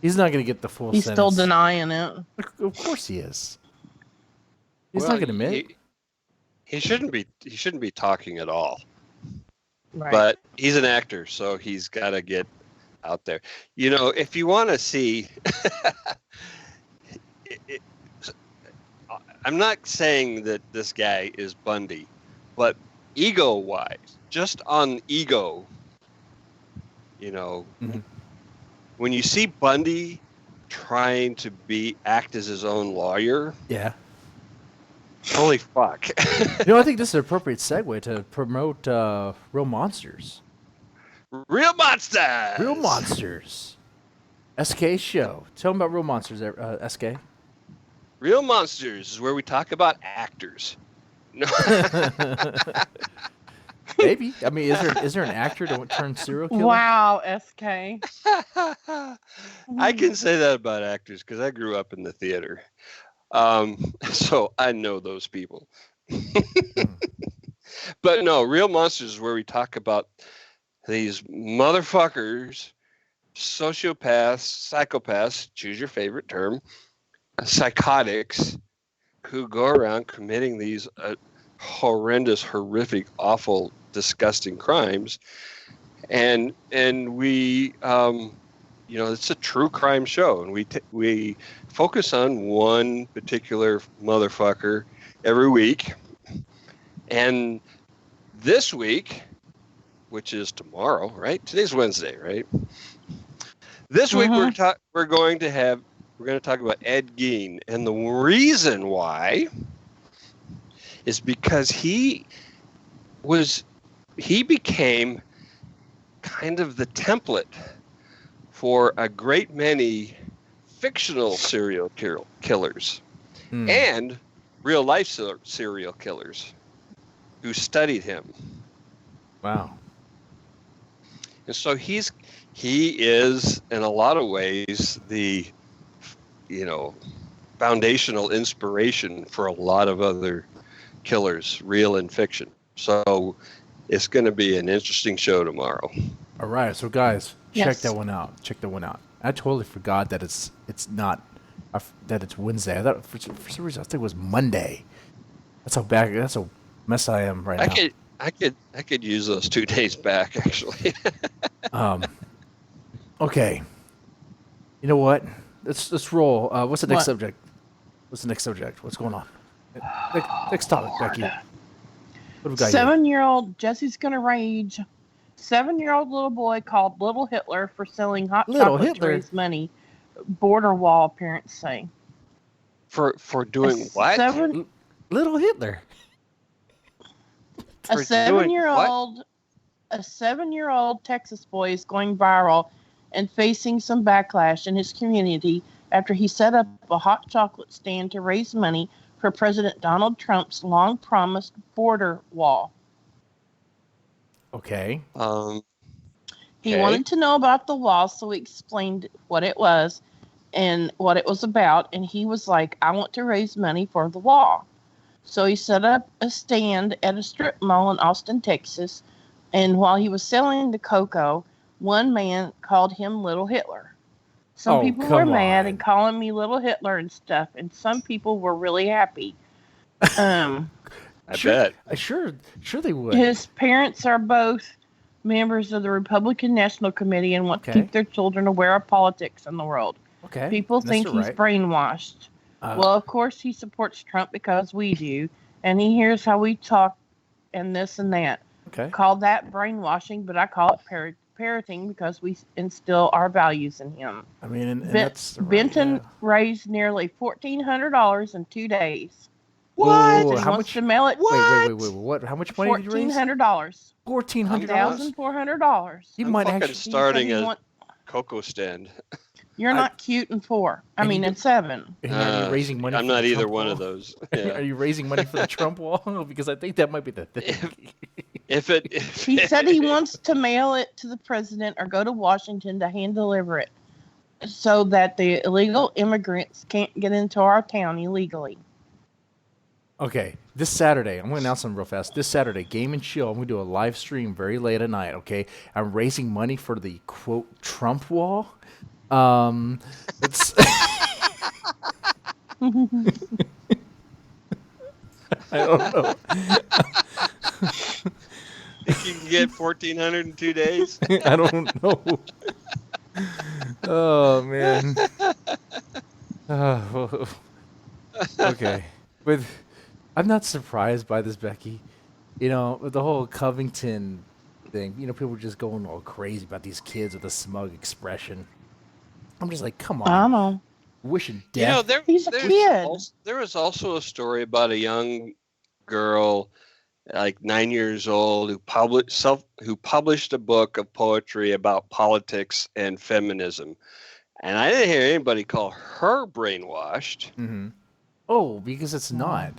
He's not going to get the full He's sentence. still denying it. Of course he is. He's not going to admit. He shouldn't be talking at all. Right. But he's an actor, so he's got to get out there. If you want to see, I'm not saying that this guy is Bundy, but ego-wise, just on ego, Mm-hmm. When you see Bundy trying to act as his own lawyer, Yeah. holy fuck. I think this is an appropriate segue to promote Real Monsters. Real Monsters! Real Monsters. SK show. Tell them about Real Monsters, SK. Real Monsters is where we talk about actors. No. Maybe. I mean, is there an actor that turn serial killer? Wow, SK. I can say that about actors because I grew up in the theater. So I know those people. But no, Real Monsters is where we talk about these motherfuckers, sociopaths, psychopaths, choose your favorite term, psychotics, who go around committing these horrendous, horrific, awful, disgusting crimes. And we, it's a true crime show, and we focus on one particular motherfucker every week. And this week, which is tomorrow, right? Today's Wednesday, right? This week we're going to talk about Ed Gein, and the reason why is because he became kind of the template for a great many fictional serial killers and real life serial killers who studied him. Wow. And so he is in a lot of ways the foundational inspiration for a lot of other killers, real and fiction. So it's going to be an interesting show tomorrow. All right, so guys, check Yes. that one out. Check that one out. I totally forgot that it's not that it's Wednesday. I thought for some reason I think it was Monday. That's how mess I am right now. I could use those 2 days back actually. Okay. You know what? Let's roll. What's the next What? subject? What's the next subject? What's going on? Next topic, Becky. What have we got here? 7-year-old Jesse's gonna rage. 7-year-old little boy called Little Hitler for selling hot Little chocolate Hitler? to raise money. Border wall, parents say. For doing what? Little Hitler. A For doing a 7-year-old Texas boy is going viral and facing some backlash in his community after he set up a hot chocolate stand to raise money for President Donald Trump's long-promised border wall. Okay. He Okay. wanted to know about the wall, so he explained what it was and what it was about, and he was like, I want to raise money for the wall. So he set up a stand at a strip mall in Austin, Texas, and while he was selling the cocoa, one man called him Little Hitler. Some Oh, people were come mad on. and calling me Little Hitler and stuff, and some people were really happy. I bet. Sure they would. His parents are both members of the Republican National Committee and want to Okay. keep their children aware of politics in the world. Okay. People that's think all he's right. brainwashed. Well, of course he supports Trump because we do, and he hears how we talk and this and that. Okay. Call that brainwashing, but I call it parroting because we instill our values in him. I mean, and that's right, Benton yeah. raised nearly $1,400 in 2 days. What? And he How wants much? to mail it. Wait. What? How much money did you raise? $1,400. $1,400. $1,400. You I'm might fucking actually. starting He said he a want- cocoa stand. You're not cute in 4. I And mean, you in 7. And are you raising money? I'm for not the either Trump one wall? of those. Are Yeah. you raising money for the Trump wall? Because I think that might be the thing. If He said he wants to mail it to the president or go to Washington to hand deliver it so that the illegal immigrants can't get into our town illegally. Okay, this Saturday, I'm going to announce something real fast. This Saturday, Game and Chill, I'm going to do a live stream very late at night, okay? I'm raising money for the, quote, Trump wall. It's... I don't know. Think you can get 1,400 in 2 days? I don't know. Oh, man. Oh, okay. But I'm not surprised by this, Becky. You know, with the whole Covington thing, you know, people were just going all crazy about these kids with a smug expression. I'm just like, come on. I know. Wishing You know, death. He's a kid. There was also a story about a young girl, like 9 years old, who published a book of poetry about politics and feminism, and I didn't hear anybody call her brainwashed. Mm-hmm. Oh, because it's not.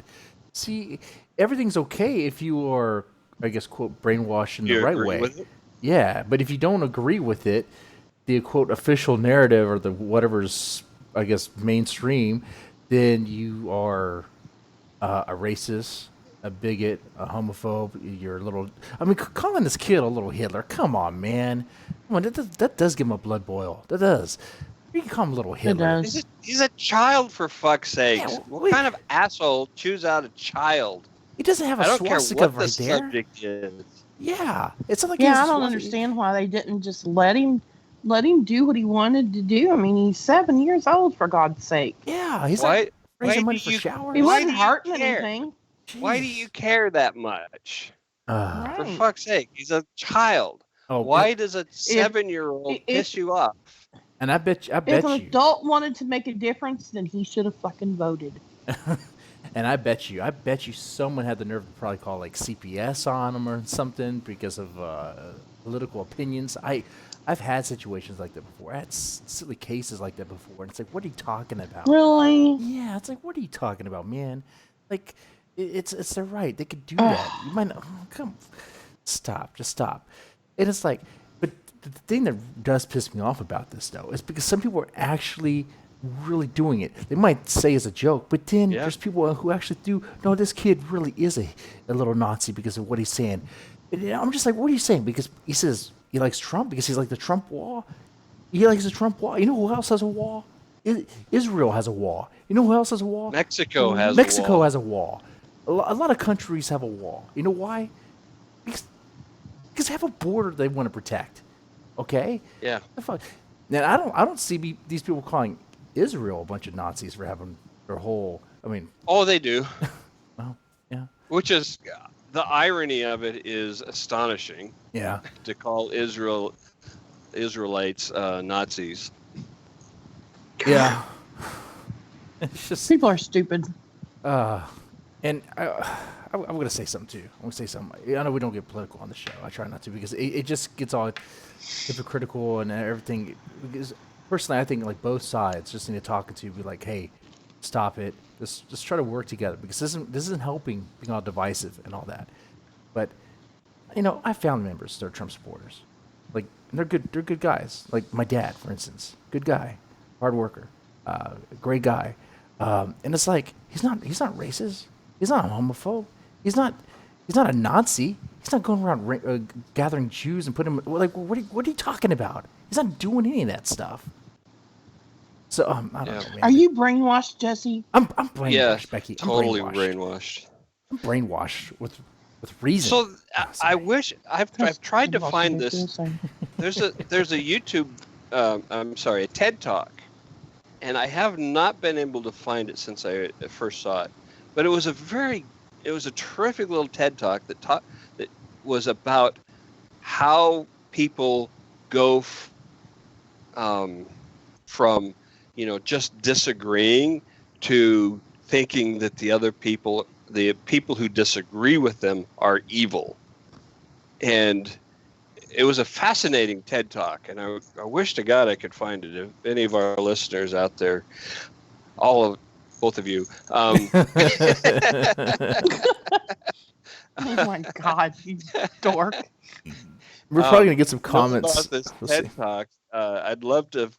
See, everything's okay if you are, I guess, quote, brainwashed in the You right agree way. with it? Yeah, but if you don't agree with it, the quote official narrative or the whatever's, I guess, mainstream, then you are a racist, a bigot, a homophobe. You're a little. I mean, calling this kid a little Hitler. Come on, man. Come on, that does give him a blood boil. That does. You can call him a little Hitler. does. He's a child, for fuck's sake. Yeah, What wait. kind of asshole chews out a child? He doesn't have a I don't care swastika what the right there. subject is. Yeah, it's not like he Yeah, has I a don't swastika. understand why they didn't just let him do what he wanted to do. I mean, he's 7 years old, for God's sake. Yeah, he's Why- like raising why money do for you- showers. He Why wasn't do you hurting care? anything. Why do you care that much? For Right. fuck's sake, he's a child. Oh, Why does a 7-year-old if- piss you off? And I bet If you. an adult wanted to make a difference, then he should have fucking voted. And I bet you someone had the nerve to probably call like CPS on him or something because of political opinions. I've had situations like that before. I had silly cases like that before, and it's like, what are you talking about? Really? Yeah, it's like, what are you talking about, man? Like, it's their right. They could do that. You might not, just stop. And it's like, but the thing that does piss me off about this though is because some people are actually really doing it. They might say it's a joke, but then Yeah. there's people who actually do. No, this kid really is a little Nazi because of what he's saying. And I'm just like, what are you saying? Because he says he likes Trump because he's like the Trump wall. He likes the Trump wall. You know who else has a wall? Israel has a wall. You know who else has a wall? Mexico has Mexico a wall. has a wall. A lot of countries have a wall. You know why? Because they have a border they want to protect. Okay? Yeah. Now I don't see these people calling Israel a bunch of Nazis for having their whole. I mean. Oh, they do. Well, yeah. Which is the irony of it is astonishing. Yeah. To call Israelites Nazis. Yeah. It's just People are stupid. and I'm going to say something too. I'm going to say something. I know we don't get political on the show. I try not to because it just gets all hypocritical and everything. Because personally, I think like both sides just need to talk to be like, hey, stop it. Just try to work together because this isn't helping being all divisive and all that. But I found members that are Trump supporters. Like they're good guys. Like my dad, for instance, good guy, hard worker, great guy. And it's like he's not racist. He's not a homophobe. He's not a Nazi. He's not going around gathering Jews and putting them like what are you talking about? He's not doing any of that stuff. So I don't know. Man. Are you brainwashed, Jesse? I'm brainwashed, Yeah, Becky. I'm totally brainwashed. I'm brainwashed with reason. So I wish I've tried to find this. There's a YouTube, a TED Talk, and I have not been able to find it since I first saw it. But it was a terrific little TED Talk that was about how people go from just disagreeing to thinking that the people who disagree with them are evil. And it was a fascinating TED Talk, and I wish to God I could find it. If any of our listeners out there, both of you. Oh my God, you dork! We're probably gonna get some comments about this TED Talk. I'd love to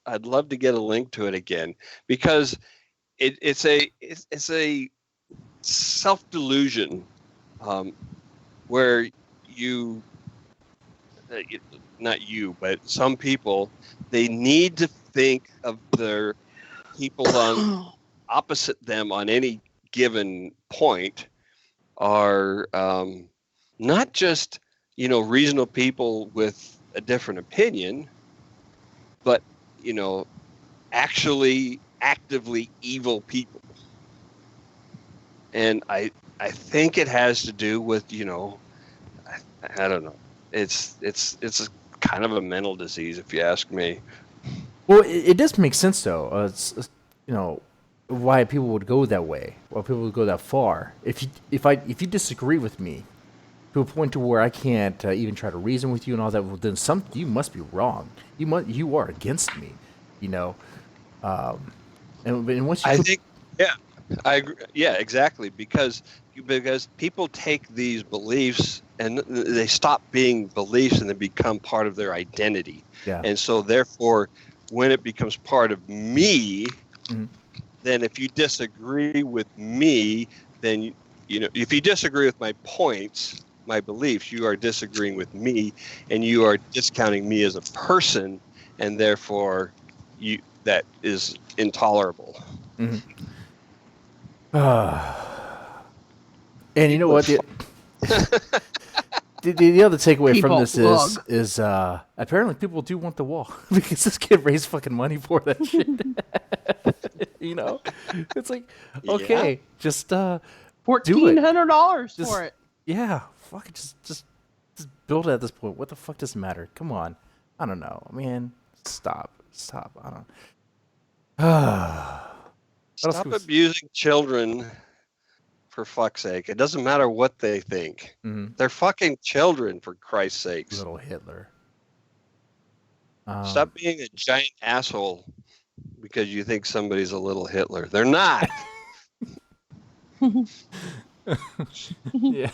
get a link to it again because it's a self-delusion where not you, but some people, they need to think of their people on opposite them on any given point are not just reasonable people with a different opinion, but actually actively evil people. And I think it has to do with I don't know. It's a kind of a mental disease, if you ask me. Well, it does make sense though. It's why people would go that way. Why people would go that far. If you disagree with me to a point to where I can't even try to reason with you and all that, well, then you must be wrong. You are against me. And once you I agree. Yeah, exactly. Because people take these beliefs and they stop being beliefs and they become part of their identity. Yeah. And so therefore, when it becomes part of me, mm-hmm. then if you disagree with me, then if you disagree with my points, my beliefs, you are disagreeing with me, and you are discounting me as a person, and therefore, that is intolerable. Mm-hmm. And you know what? The other takeaway from this is apparently people do want the wall because this kid raised fucking money for that shit. It's like, okay, just $1,400 for it. Yeah, fuck it, just build it at this point. What the fuck does it matter? Come on, I don't know, man. Stop. I don't. Stop abusing children. For fuck's sake. It doesn't matter what they think. Mm-hmm. They're fucking children, for Christ's sakes. Little Hitler. Stop being a giant asshole because you think somebody's a little Hitler. They're not. Yeah.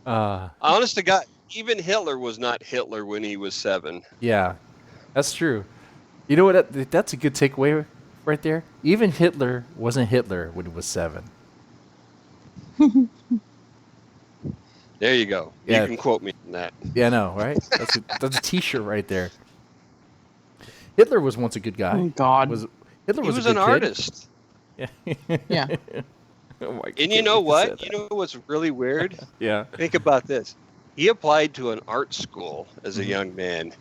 Honest to God, even Hitler was not Hitler when he was 7. Yeah, that's true. You know what? That's a good takeaway right there. Even Hitler wasn't Hitler when he was 7. There you go. Yeah. You can quote me on that. Yeah, I know, right? That's a T-shirt right there. Hitler was once a good guy. Oh God. Hitler was He was a good an kid. artist. Yeah. Yeah. Oh my, And you know what? You know what's really weird? Yeah. Think about this. He applied to an art school as a young man,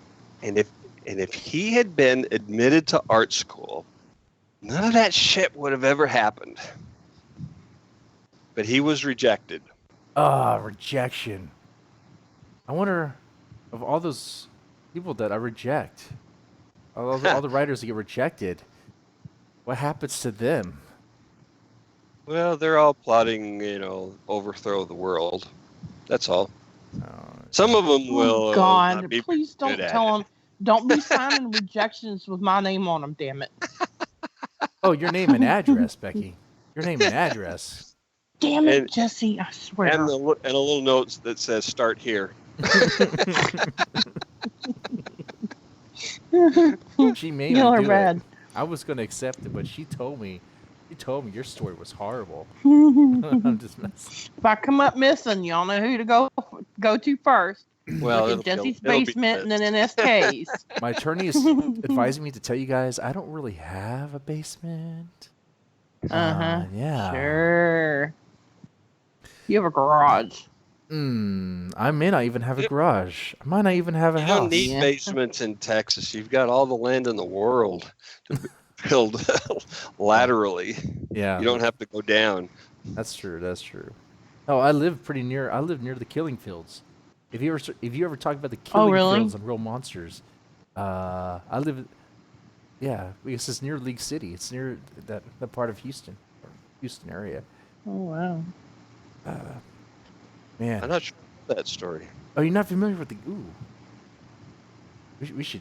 and if he had been admitted to art school, none of that shit would have ever happened. But he was rejected. Rejection. I wonder, of all those people that I reject, all the writers that get rejected, what happens to them? Well, they're all plotting, overthrow the world. That's all. Some of them will. God, not be please don't good at tell it. them. Don't be signing rejections with my name on them. Damn it. Oh, your name and address, Becky. Your name and address. Damn it, Jussie. I swear. And a little note that says "Start here." She made me You're do rad. it. I was going to accept it, but she told me your story was horrible. If I'm just messing. I come up missing, y'all know who to go to first. Well, Look at it'll Jessie's be basement and then in this. SK's. My attorney is advising me to tell you guys I don't really have a basement. Yeah. Sure. You have a garage. I may not even have a garage. I might not even have a You house. don't need Yeah. basements in Texas. You've got all the land in the world to build laterally. Yeah. You don't have to go down. That's true. Oh, I live near the killing fields. If you ever talk about the killing really? fields and Real Monsters, I live. Yeah, because it's near League City. It's near that part of Houston area. Oh wow. Man. I'm not sure about that story. Oh, you're not familiar with the? Ooh. We should.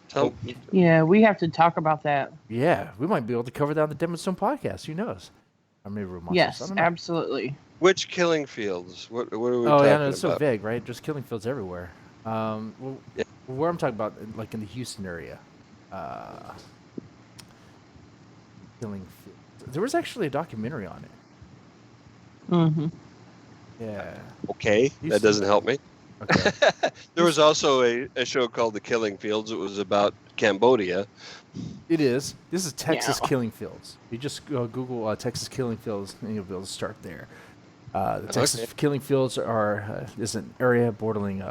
Tell Yeah, we have to talk about that. Yeah, we might be able to cover that on the Deadman Stone podcast. Who knows? Or maybe Real Monsters. I Yes, don't know. absolutely. which killing fields? What are we Oh, talking yeah, no, it's so about? vague, right? Just killing fields everywhere. Well, Yeah. where I'm talking about, like in the Houston area, killing fields. There was actually a documentary on it. Mm-hmm. Yeah. Okay, that doesn't help me. Okay. There was also a show called The Killing Fields. It was about Cambodia. It is. This is Texas Yeah. killing fields. You just Google Texas killing fields, and you'll be able to start there. The Texas killing fields is an area bordering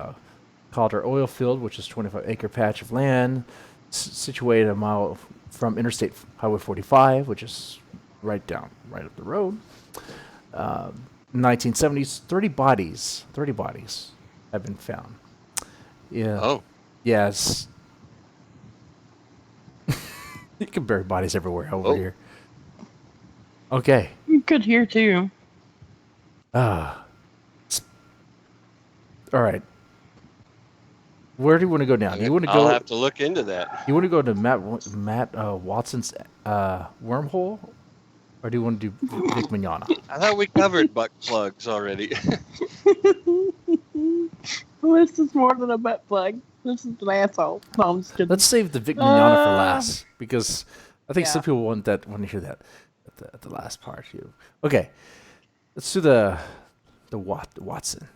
Calder Oil Field, which is a 25-acre patch of land situated a mile from Interstate Highway 45, which is right up the road. 1970s, 30 bodies have been found. Yeah. Oh, Yes. You can bury bodies everywhere over here. Okay. You could hear too. All right. Where do you want to go now? Do you want to I'll go? have to look into that. You want to go to Matt Watson's wormhole, or do you want to do Vic Mignogna? I thought we covered butt plugs already. This is more than a butt plug. This is an asshole. No, I'm just kidding. Let's save the Vic Mignogna for last, because I think some Yeah. people want to hear that at the last part. Okay. Let's do the Watson.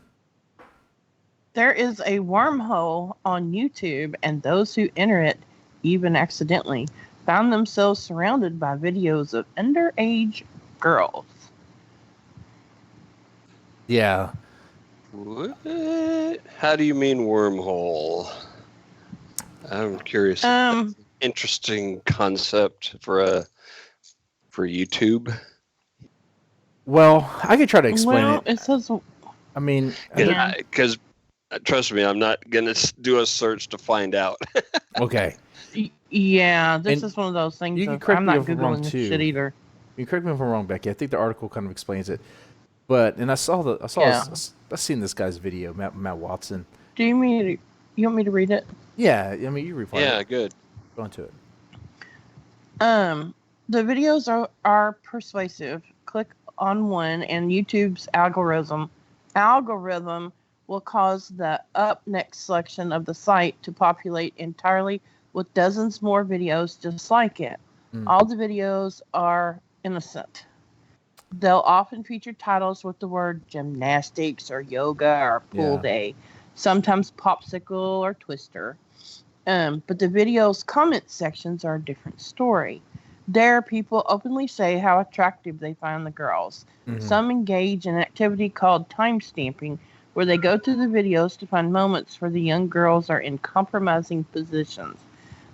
There is a wormhole on YouTube, and those who enter it, even accidentally, found themselves surrounded by videos of underage girls. Yeah. What? How do you mean wormhole? I'm curious. Interesting concept for YouTube. Well, I could try to explain it. It says, I mean, Yeah. Because trust me, I'm not gonna do a search to find out. okay. yeah, this And is one of those things. you can Of, correct I'm me not if I'm wrong, Googling this too. shit either. You correct me if I'm wrong, Becky. I think the article kind of explains it. But I seen this guy's video, Matt Watson. Do you want me to read it? Yeah, I mean you reply. Yeah, good. Go into it. The videos are persuasive. Click on one, and YouTube's algorithm will cause the up next selection of the site to populate entirely with dozens more videos just like it. All the videos are innocent. They'll often feature titles with the word gymnastics or yoga or pool day, sometimes popsicle or twister. But the video's comment sections are a different story. There, people openly say how attractive they find the girls. Some engage in an activity called timestamping, where they go through the videos to find moments where the young girls are in compromising positions.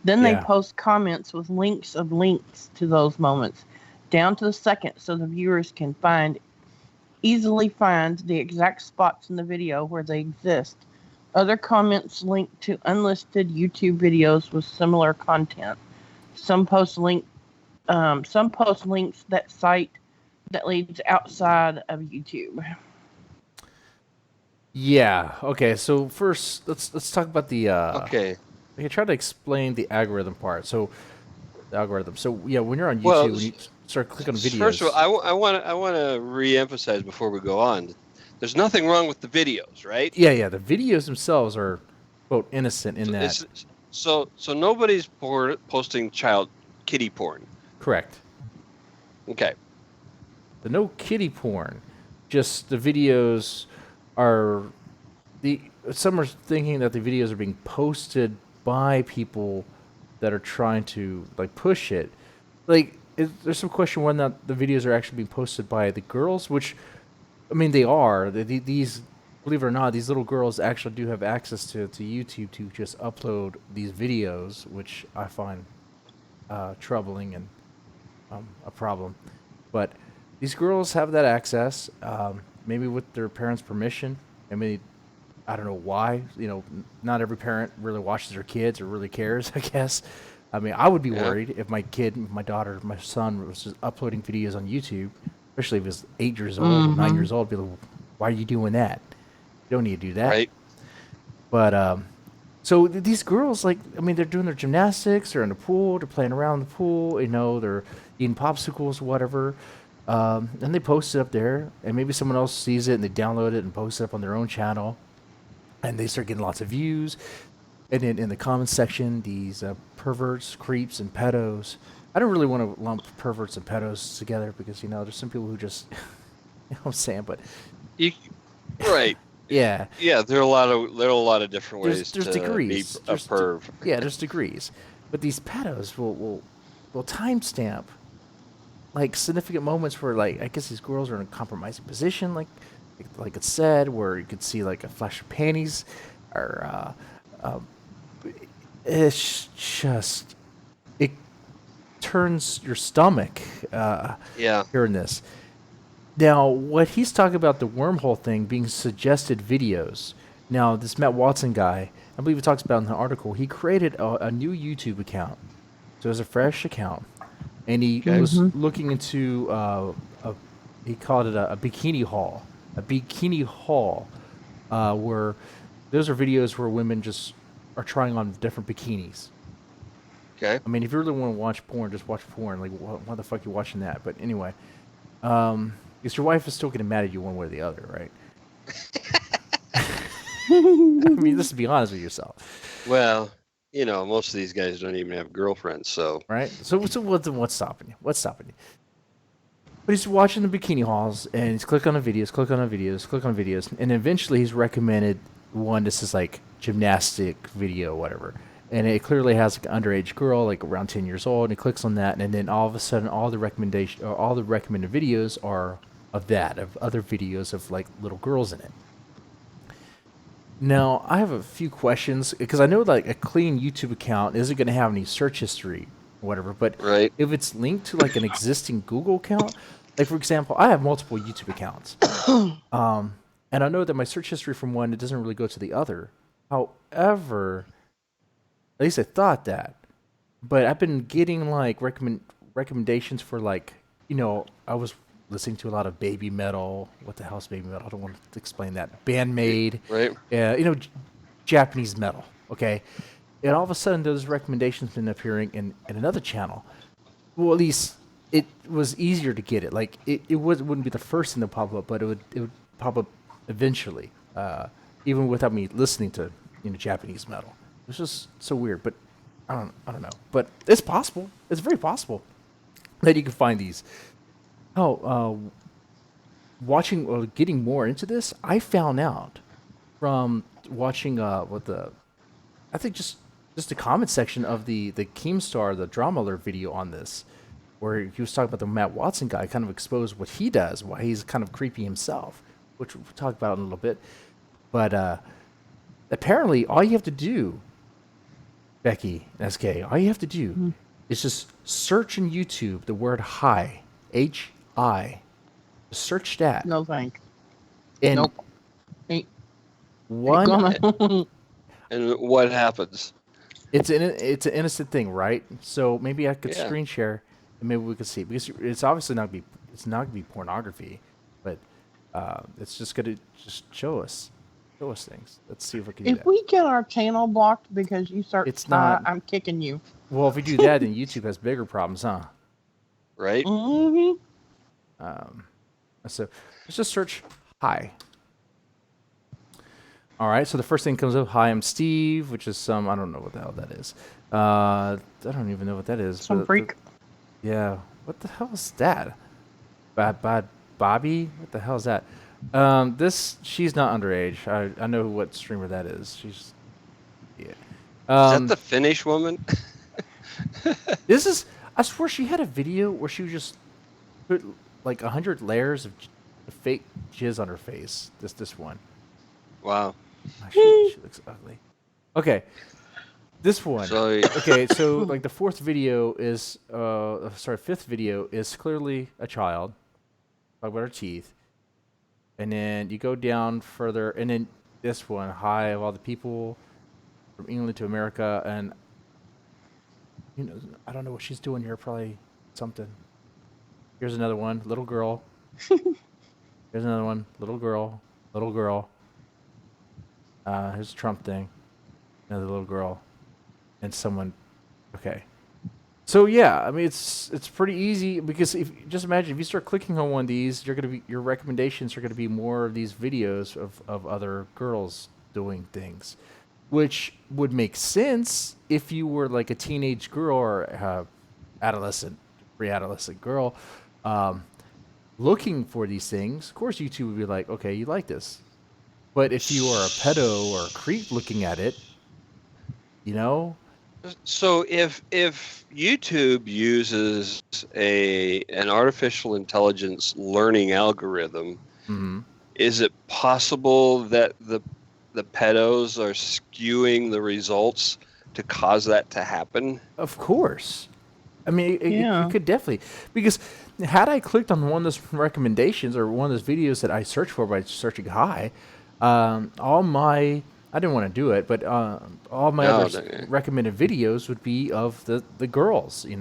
Then they post comments with links to those moments, down to the second, so the viewers can easily find the exact spots in the video where they exist. Other comments link to unlisted YouTube videos with similar content. Some post links that site that leads outside of YouTube. Yeah. Okay. So first, let's talk about the. Okay. I can try to explain the algorithm part. So, the algorithm. So yeah, when you're on YouTube, when you start clicking on videos. First of all, I want to re-emphasize before we go on. There's nothing wrong with the videos, right? Yeah. The videos themselves are, quote, innocent in that. So nobody's posting child kitty porn. Correct. Okay. The no kitty porn, just the videos are some are thinking that the videos are being posted by people that are trying to like push it. Like there's some question whether or not the videos are actually being posted by the girls, which I mean they are. These, believe it or not, these little girls actually do have access to YouTube to just upload these videos, which I find troubling and a problem. But these girls have that access, maybe with their parents' permission. I mean, I don't know why. You know, not every parent really watches their kids or really cares, I guess. I mean, I would be worried if my kid, my daughter, my son was just uploading videos on YouTube, especially if he was 8 years old or 9 years old. Be like, why are you doing that? You don't need to do that. Right. But, so these girls, like, I mean, they're doing their gymnastics, they're in the pool, they're playing around in the pool, you know, they're eating popsicles, whatever. And they post it up there, and maybe someone else sees it and they download it and post it up on their own channel, and they start getting lots of views. And then in the comments section, these perverts, creeps, and pedos. I don't really want to lump perverts and pedos together because, you know, there's some people who just, you know what I'm saying, but right. Yeah. Yeah, there are a lot of different ways there's to degrees. be a perv. Yeah, there's degrees. But these pedos will timestamp like significant moments where, like, I guess these girls are in a compromising position, like it said, where you could see like a flash of panties, or it's just, it turns your stomach. Hearing this. Now, what he's talking about, the wormhole thing being suggested videos. Now, this Matt Watson guy, I believe he talks about in the article, he created a new YouTube account. So it was a fresh account. And he was looking into, he called it a bikini haul. A bikini haul, where those are videos where women just are trying on different bikinis. Okay. I mean, if you really want to watch porn, just watch porn. Like, why the fuck are you watching that? But anyway, because your wife is still getting mad at you one way or the other, right? I mean, let's be honest with yourself. Well, you know, most of these guys don't even have girlfriends, so. Right? So what's stopping you? What's stopping you? But he's watching the bikini hauls, and he's clicking on the videos, and eventually he's recommended one that says, like, gymnastic video, whatever. And it clearly has like an underage girl, like around 10 years old, and he clicks on that, and then all of a sudden, all the recommended videos are of other videos of like little girls in it. Now, I have a few questions, because I know like a clean YouTube account isn't going to have any search history or whatever, but if it's linked to like an existing Google account, like for example, I have multiple YouTube accounts, and I know that my search history from one, it doesn't really go to the other. However, at least I thought that. But I've been getting like recommendations for, like, you know, I was listening to a lot of baby metal. What the hell is baby metal? I don't want to explain that. Bandmade. Right. You know, Japanese metal. Okay. And all of a sudden those recommendations been appearing in another channel. Well, at least it was easier to get it. Like it wouldn't be the first thing to pop up, but it would pop up eventually. Even without me listening to, you know, Japanese metal. It's just so weird. But I don't know, but it's possible. It's very possible that you can find these. Watching or getting more into this, I found out from watching I think just the comment section of the Keemstar, the Drama Alert video on this, where he was talking about the Matt Watson guy, kind of exposed what he does, why he's kind of creepy himself, which we'll talk about in a little bit. But apparently, all you have to do, Becky and SK, all you have to do is just search in YouTube the word hi, H-I. Search that. No thanks. And nope. Ain't one. Gonna. And what happens? It's an innocent thing, right? So maybe I could screen share, and maybe we could see, because it's obviously not gonna be pornography, but it's just gonna show us things. Let's see if we can. If we get our channel blocked because you start, it's not. I'm kicking you. Well, if we do that, then YouTube has bigger problems, huh? Right. Mm-hmm. So let's just search hi. All right, so the first thing comes up, hi, I'm Steve, which is I don't know what the hell that is. I don't even know what that is. Some freak. Yeah, what the hell is that? Bad Bobby? What the hell is that? She's not underage. I know what streamer that is. She's, yeah. Is that the Finnish woman? I swear she had a video where she just put like 100 layers of fake jizz on her face. This one. Wow. Oh, she looks ugly. Okay. This one. Okay, so like the fifth video is clearly a child. Talk about her teeth. And then you go down further, and then this one, hi of all the people from England to America, and I don't know what she's doing here, probably something. Here's another one, little girl. Here's another one, little girl. Here's a Trump thing. Another little girl. And someone. Okay. So yeah, I mean it's pretty easy, because just imagine if you start clicking on one of these, your recommendations are gonna be more of these videos of other girls doing things, which would make sense if you were like a teenage girl or pre-adolescent girl, looking for these things. Of course, YouTube would be like, okay, you like this. But if you are a pedo or a creep looking at it, So if YouTube uses an artificial intelligence learning algorithm, is it possible that the pedos are skewing the results to cause that to happen? Of course. I mean, it could definitely, because had I clicked on one of those recommendations or one of those videos that I searched for by searching hi, I didn't want to do it, but all my other recommended videos would be of the girls, It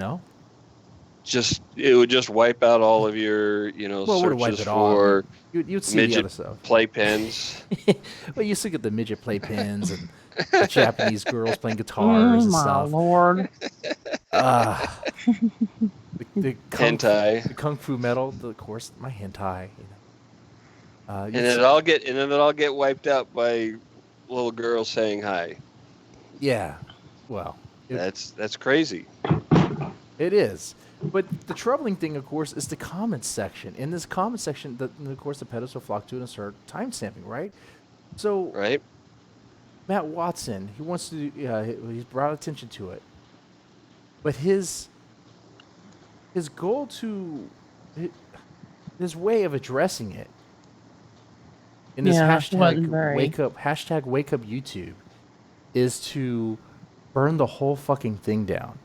would just wipe out all of your, searches for you'd see midget the other stuff. Playpens. Well, you still get the midget playpens and the Japanese girls playing guitars and stuff. Oh, my Lord. The hentai. The kung fu metal, of course, my hentai. And then it all get wiped out by little girls saying hi. Yeah, well, that's crazy. It is. But the troubling thing, of course, is the comments section. In this comment section, of course, the pedos will flock to and start timestamping, right? So, right. Matt Watson, he wants to. He's brought attention to it, but his goal to his way of addressing it in this hashtag wake up YouTube is to burn the whole fucking thing down.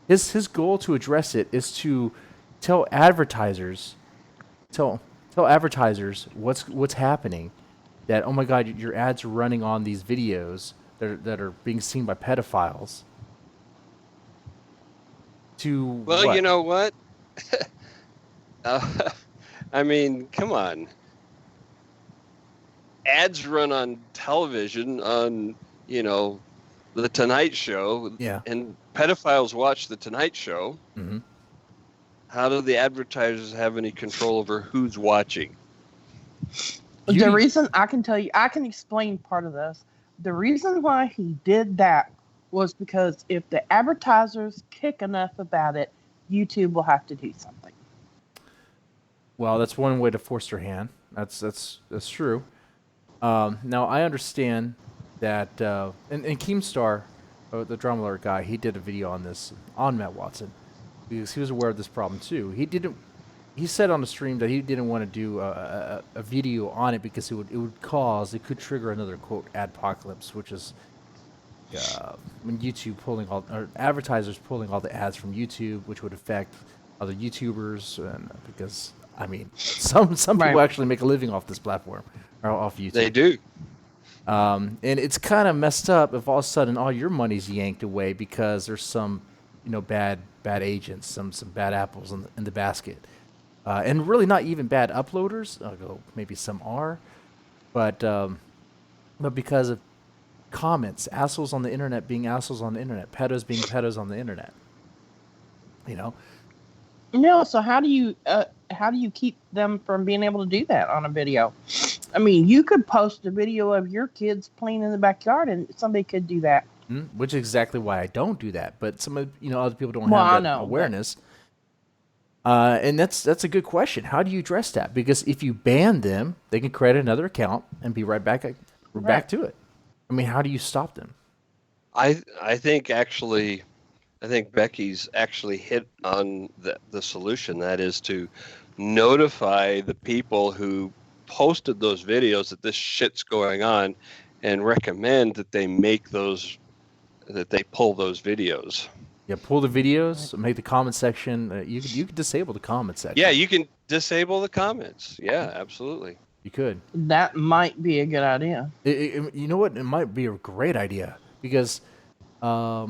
His goal to address it is to tell advertisers what's happening, that oh my god, your ads are running on these videos that are being seen by pedophiles. Well, you know what? I mean, come on. Ads run on television on, The Tonight Show. Yeah. And pedophiles watch The Tonight Show. Mm-hmm. How do the advertisers have any control over who's watching? The reason I can tell you, I can explain part of this. The reason why he did that was because if the advertisers kick enough about it, YouTube will have to do something. Well, that's one way to force their hand. That's true. Now I understand that, and Keemstar, the Drama Alert guy, he did a video on this on Matt Watson because he was aware of this problem too. He said on the stream that he didn't want to do a video on it because it could trigger another quote adpocalypse, which is when YouTube or advertisers pulling all the ads from YouTube, which would affect other YouTubers, and because I mean some people actually make a living off this platform or off YouTube. They do. And it's kind of messed up if all of a sudden all your money's yanked away because there's some, bad agents, some bad apples in the basket. And really not even bad uploaders, although maybe some are, but because of comments, assholes on the internet being assholes on the internet, pedos being pedos on the internet. No, so how do you keep them from being able to do that on a video? I mean, you could post a video of your kids playing in the backyard, and somebody could do that. Which is exactly why I don't do that. But some of other people don't have that awareness. And that's a good question. How do you address that? Because if you ban them, they can create another account and be right back to it. I mean, how do you stop them? I think Becky's actually hit on the solution. That is to notify the people who posted those videos that this shit's going on, and recommend that they pull those videos. Yeah, pull the videos, make the comment section. You could disable the comment section. Yeah, you can disable the comments. Yeah, absolutely. You could. That might be a good idea. You know what? It might be a great idea because I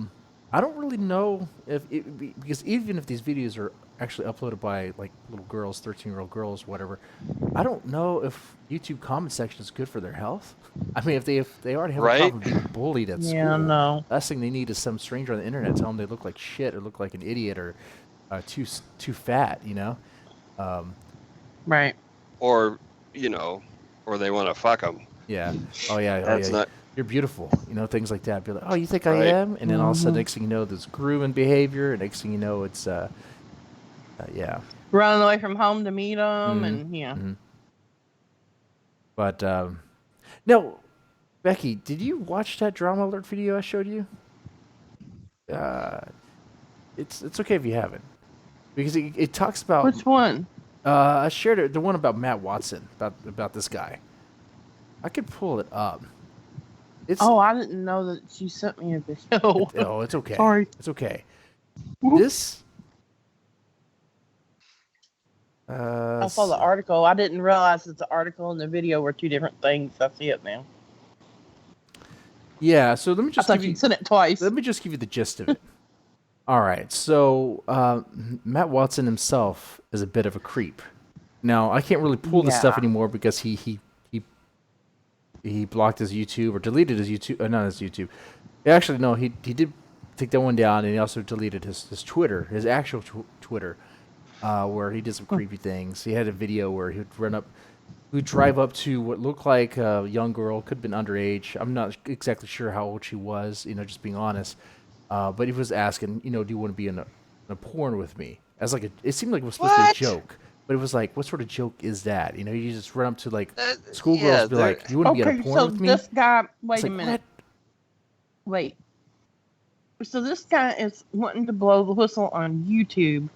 don't really know because even if these videos are actually uploaded by like little girls, 13-year-old girls, whatever, I don't know if YouTube comment section is good for their health. I mean, if they already have a problem being bullied at school, no. last thing they need is some stranger on the internet tell them they look like shit or look like an idiot or too fat, Right. Or or they want to fuck them. Yeah. Oh yeah. That's not. You're beautiful. Things like that. Be like, oh, you think I am? And then all of a sudden, next thing you know, there's grooming behavior. And next thing you know, it's yeah. Running away from home to meet them, and yeah. Mm-hmm. But no, Becky, did you watch that Drama Alert video I showed you? It's okay if you haven't, because it talks about which one? I shared it, the one about Matt Watson, about this guy. I could pull it up. I didn't know that you sent me a video. It's okay. Sorry. It's okay. This. I saw the article. I didn't realize that the article and the video were two different things. I see it now. Yeah, so let me just you sent it twice. Let me just give you the gist of it. All right, so Matt Watson himself is a bit of a creep. Now, I can't really pull this stuff anymore because he blocked his YouTube or deleted his YouTube. Not his YouTube. Actually, no, he did take that one down, and he also deleted his Twitter, his actual Twitter, where he did some creepy things. He had a video where he'd drive up to what looked like a young girl, could have been underage. I'm not exactly sure how old she was, just being honest. But he was asking, do you want to be in a porn with me? As like it seemed like it was supposed to be a joke, but it was like, what sort of joke is that? You just run up to like schoolgirls and be like, you want to be in a porn with me? So this guy, wait a like, minute. What? Wait. So this guy is wanting to blow the whistle on YouTube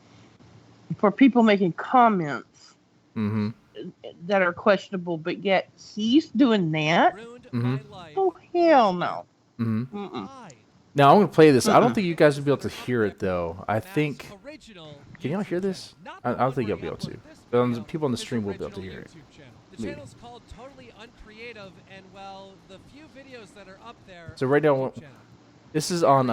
for people making comments that are questionable, but yet he's doing that? Oh, hell no. Now, I'm going to play this. I don't think you guys will be able to hear it, though. I think... Can y'all hear this? I don't think you'll be able to. But people on the stream will be able to hear it. The channel's called Totally Uncreative, and well, the few videos that are up there... So right now, this is on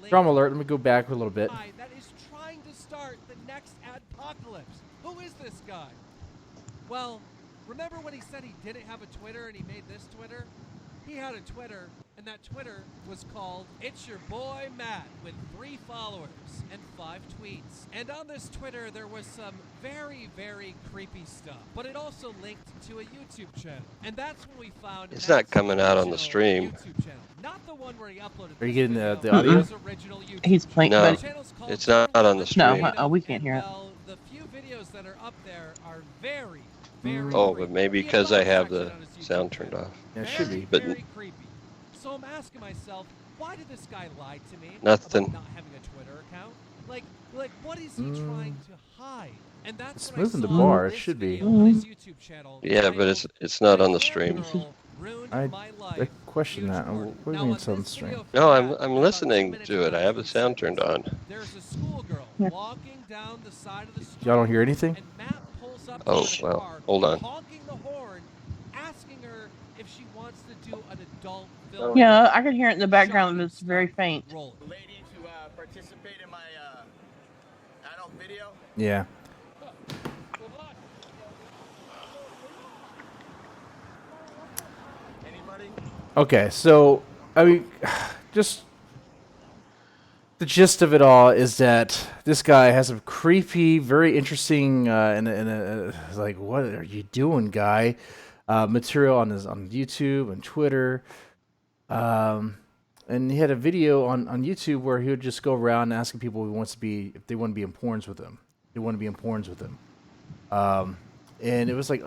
Drama Alert. Let me go back a little bit. That is trying to start the next adpocalypse. Who is this guy? Well, remember when he said he didn't have a Twitter and he made this Twitter? he had a Twitter, and that Twitter was called It's Your Boy Matt with 3 followers and 5 tweets. And on this Twitter, there was some very, very creepy stuff. But it also linked to a YouTube channel. And that's when we found It's not coming out on the stream. YouTube channel. Not the one where he uploaded. Are you getting the audio? audio? He's playing. No, But it's not on the stream. no, we can't hear it. Well, the few videos that are up there are very, very Oh, creepy. but maybe The because I about have the section on his YouTube sound channel. turned off. Yeah, it should Very, be. But- very creepy. So I'm asking myself, why did this guy lie to me Nothing. about not having a Twitter account? Like what is he trying to hide? And that's It's when I moving the saw bar, it this should be. video on his YouTube channel Yeah, but it's not on the stream. I question that. What do you mean it's on the stream? No, I'm listening to it. I have the sound turned on. There's a schoolgirl Yeah. walking down the side of the street. Y'all don't hear anything? And Matt pulls up Oh, to her well, car, hold on. honking the horn, asking her if she wants to do an adult film. Yeah, I can hear it in the background, but it's very faint. Roll. Lady to participate in my adult video. Yeah. Anybody? Okay, so I mean, just the gist of it all is that this guy has some creepy, very interesting, like, what are you doing, guy? Material on YouTube and Twitter, and he had a video on YouTube where he would just go around asking people if they want to be in porns with him. They want to be in porns with him, and it was like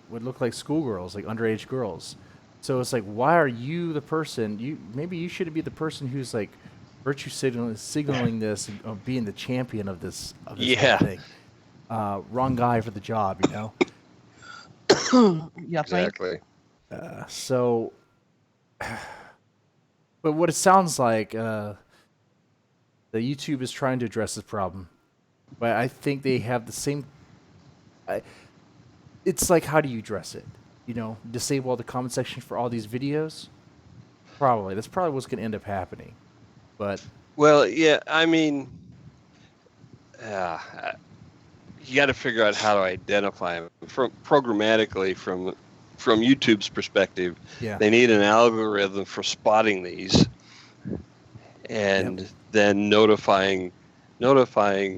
what looked like schoolgirls, like underage girls. So it's like, why are you the person? Maybe you should be the person who's like virtue signaling this and being the champion of this whole Yeah. thing. Wrong guy for the job, you know. Yeah, Exactly. So, but what it sounds like, the YouTube is trying to address this problem, but I think they have the same. It's like, how do you address it? You know, disable all the comment section for all these videos? Probably. That's probably what's going to end up happening. But Well, yeah, I mean, you got to figure out how to identify them programmatically from YouTube's perspective. yeah, They need an algorithm for spotting these, and then notifying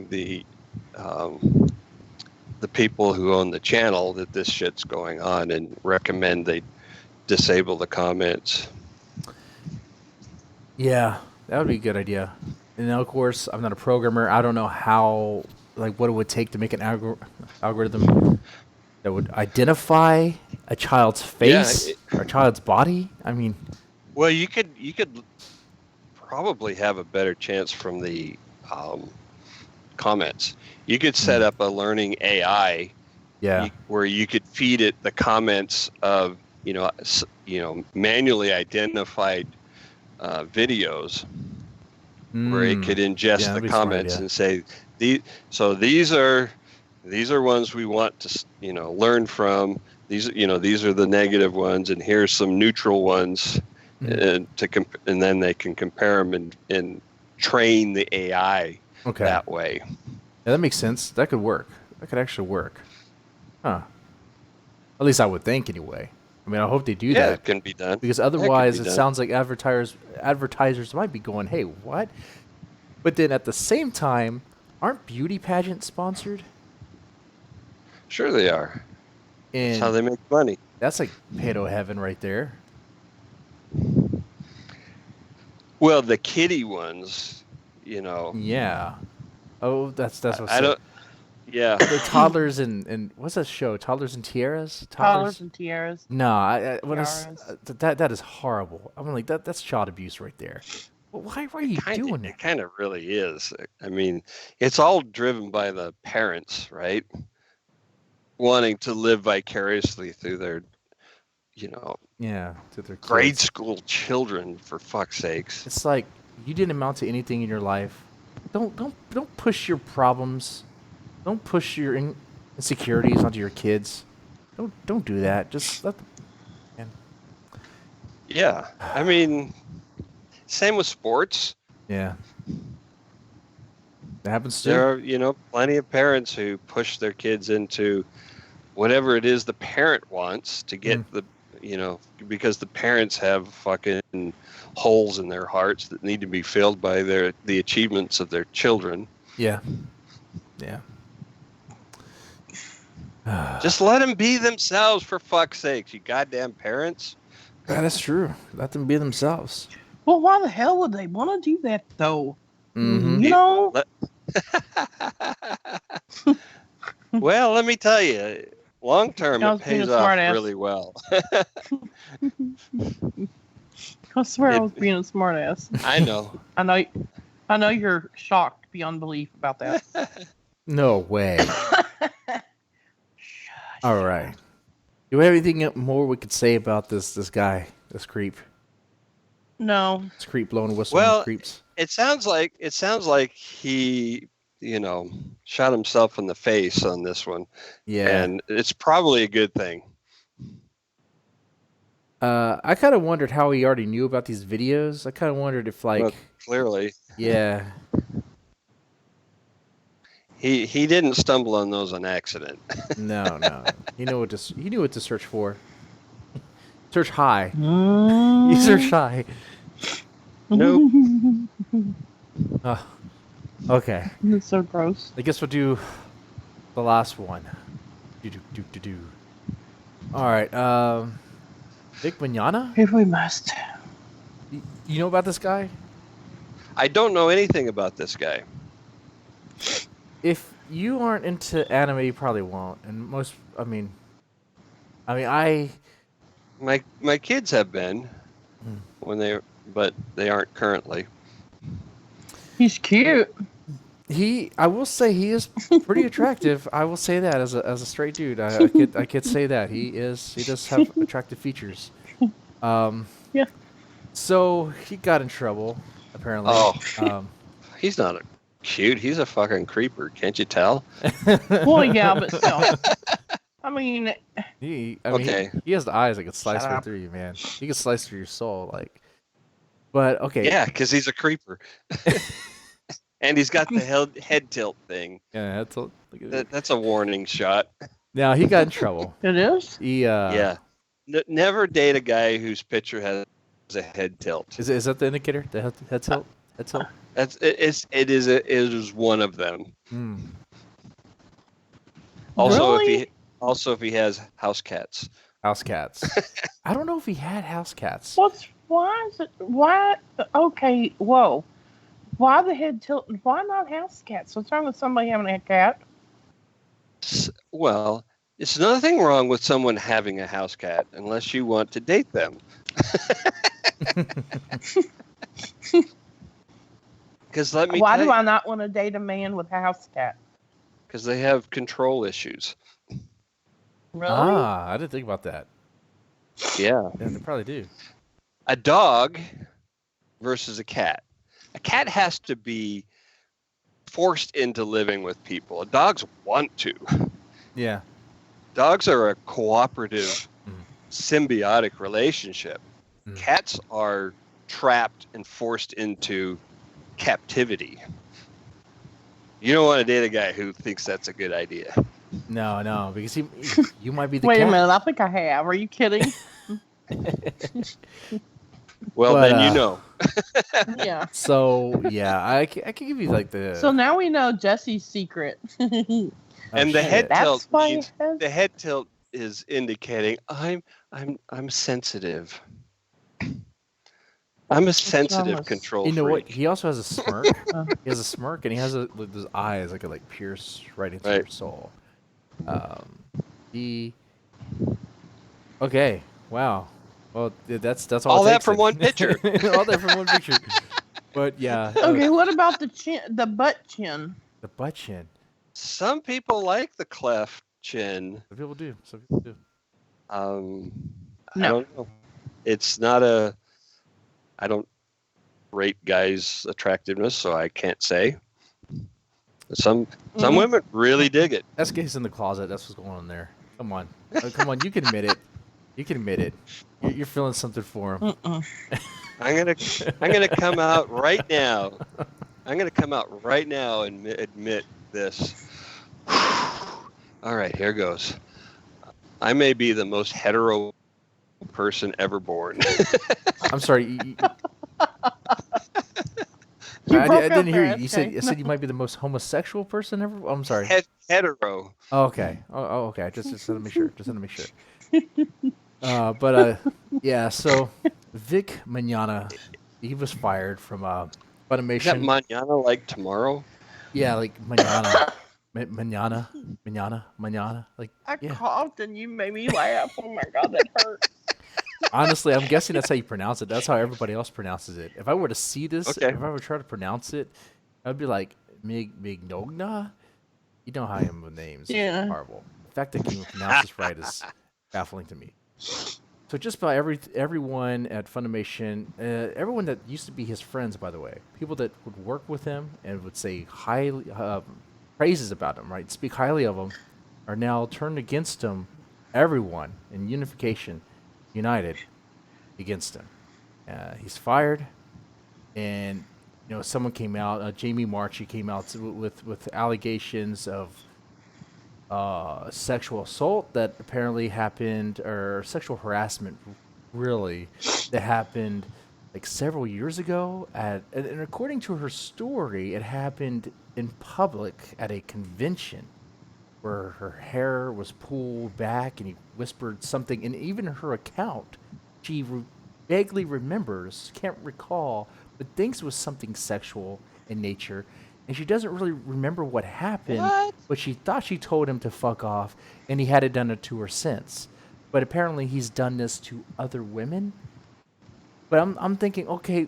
the people who own the channel that this shit's going on, and recommend they disable the comments. yeah, that would be a good idea. And now, of course, I'm not a programmer. I don't know how, like, what it would take to make an algorithm that would identify a child's face or a child's body. I mean, Well, you could probably have a better chance from the comments. You could set up a learning AI, yeah, where you could feed it the comments of manually identified videos, where it could ingest that'd the be a smart comments idea. and say these are ones we want to learn from. These are the negative ones, and here's some neutral ones, and then they can compare them and train the AI that way. Yeah, that makes sense. That could work. That could actually work. Huh. At least I would think, anyway. I mean, I hope they do Yeah, that. it can be done. Because otherwise, be it done. sounds like advertisers might be going, hey, what? But then at the same time, aren't beauty pageants sponsored? Sure they are. That's And how they make money. that's like pedo heaven right there. Well, the kiddie ones, you know. Yeah. Oh, that's what's I don't. Yeah. The toddlers and what's that show? Toddlers and Tiaras? Toddlers and tiaras. No, when Tiaras. that is horrible. I'm like that's child abuse right there. Well, why are you doing that? It kind of really is. I mean, it's all driven by the parents, right? Wanting to live vicariously through their, Yeah, to their grade kids. school children, for fuck's sakes. It's like you didn't amount to anything in your life. Don't push your problems. Don't push your insecurities onto your kids. Don't do that. Just let them. Man. Yeah. I mean, same with sports. Yeah. That happens too. There are, plenty of parents who push their kids into whatever it is the parent wants to get the you know, because the parents have fucking holes in their hearts that need to be filled by the achievements of their children. Yeah. Yeah. Just let them be themselves, for fuck's sakes, you goddamn parents. That is true. Let them be themselves. Well, why the hell would they want to do that, though? Mm-hmm. You know? Well, let me tell you, long term, it pays off really well. I swear I was being a smartass. I know. I know you're shocked beyond belief about that. No way. All right. Do we have anything more we could say about this guy, this creep? No. This creep blowing a whistle. Well, creeps. It sounds like he, you know, shot himself in the face on this one. Yeah. And it's probably a good thing. I kind of wondered how he already knew about these videos. I kind of wondered if, like, well, clearly, yeah, he didn't stumble on those on accident. no, he knew what to search for. Search high. You search high. Nope. Okay. That's so gross. I guess we'll do the last one. Do. All right. Vic Mignogna? If we must. You know about this guy? I don't know anything about this guy. If you aren't into anime, you probably won't. And My kids have been but they aren't currently. He's cute. I will say he is pretty attractive. I will say that as a straight dude, I could say that he does have attractive features. Yeah. So he got in trouble apparently. Oh. He's not cute. He's a fucking creeper. Can't you tell? Well, yeah, but still. I mean, he has the eyes that could slice right through you, man. He can slice through your soul, like. But okay. Yeah, because he's a creeper. And he's got the head tilt thing. Yeah, head tilt. That's a warning shot. Now he got in trouble. It is? Yeah. Never date a guy whose picture has a head tilt. Is that the indicator? The head tilt? Head tilt? It is one of them. Hmm. Also, really? if he has house cats. House cats. I don't know if he had house cats. Why? Okay, whoa. Why the head tilt? Why not house cats? What's wrong with somebody having a cat? Well, it's nothing wrong with someone having a house cat unless you want to date them. Because why do I not want to date a man with a house cat? Because they have control issues. Really? I didn't think about that. Yeah. Yeah, they probably do. A dog versus a cat. A cat has to be forced into living with people. Dogs want to. Yeah. Dogs are a cooperative, symbiotic relationship. Cats are trapped and forced into captivity. You don't want to date a guy who thinks that's a good idea. No, because you might be the Wait cat. a minute, I think I have. Are you kidding? Well, then you know. Yeah. So, yeah, I can give you like the... So now we know Jussie's secret. And the head tilt means, has... the head tilt is indicating I'm sensitive. I'm a sensitive control freak. You know what? He also has a smirk. He has a smirk, and he has those eyes that could like pierce right into your soul. Okay. Wow. Well, that's all. All that from one picture. All that from one picture. But yeah. Okay. What about the chin? The butt chin. The butt chin. Some people like the cleft chin. Some people do. Some people do. I don't know. It's not a. I don't rate guys' attractiveness, so I can't say. Some women really dig it. That's case in the closet. That's what's going on there. Come on, come on. You can admit it. You can admit it. You're feeling something for him. I'm gonna come out right now. I'm gonna come out right now and admit this. All right, here goes. I may be the most hetero person ever born. I'm sorry. I didn't hear you. You said you might be the most homosexual person ever. I'm sorry. Hetero. Oh, okay. Oh, okay. Just want to make sure. Just want to make sure. Yeah. So Vic Mignogna, he was fired from Funimation. Is that mañana like tomorrow? Yeah, like mañana, mañana. Like I coughed and you made me laugh. Oh my god, that hurt. Honestly, I'm guessing that's how you pronounce it. That's how everybody else pronounces it. If I were to see this, if I were to try to pronounce it, I'd be like Mignogna. You know how I am with names. Yeah. Horrible. The fact that you can pronounce this right is baffling to me. So just about everyone at Funimation, everyone that used to be his friends, by the way, people that would work with him and would say highly praises about him, right? Speak highly of him, are now turned against him. Everyone in unification, united against him. He's fired, and someone came out. Jamie Marchi came out with allegations of sexual assault that apparently happened, or sexual harassment, really, that happened like several years ago. And according to her story, it happened in public at a convention where her hair was pulled back and he whispered something. And even her account, she vaguely remembers, can't recall, but thinks it was something sexual in nature. And she doesn't really remember what happened, but she thought she told him to fuck off, and he hadn't done it to her since. But apparently he's done this to other women. But I'm thinking, okay,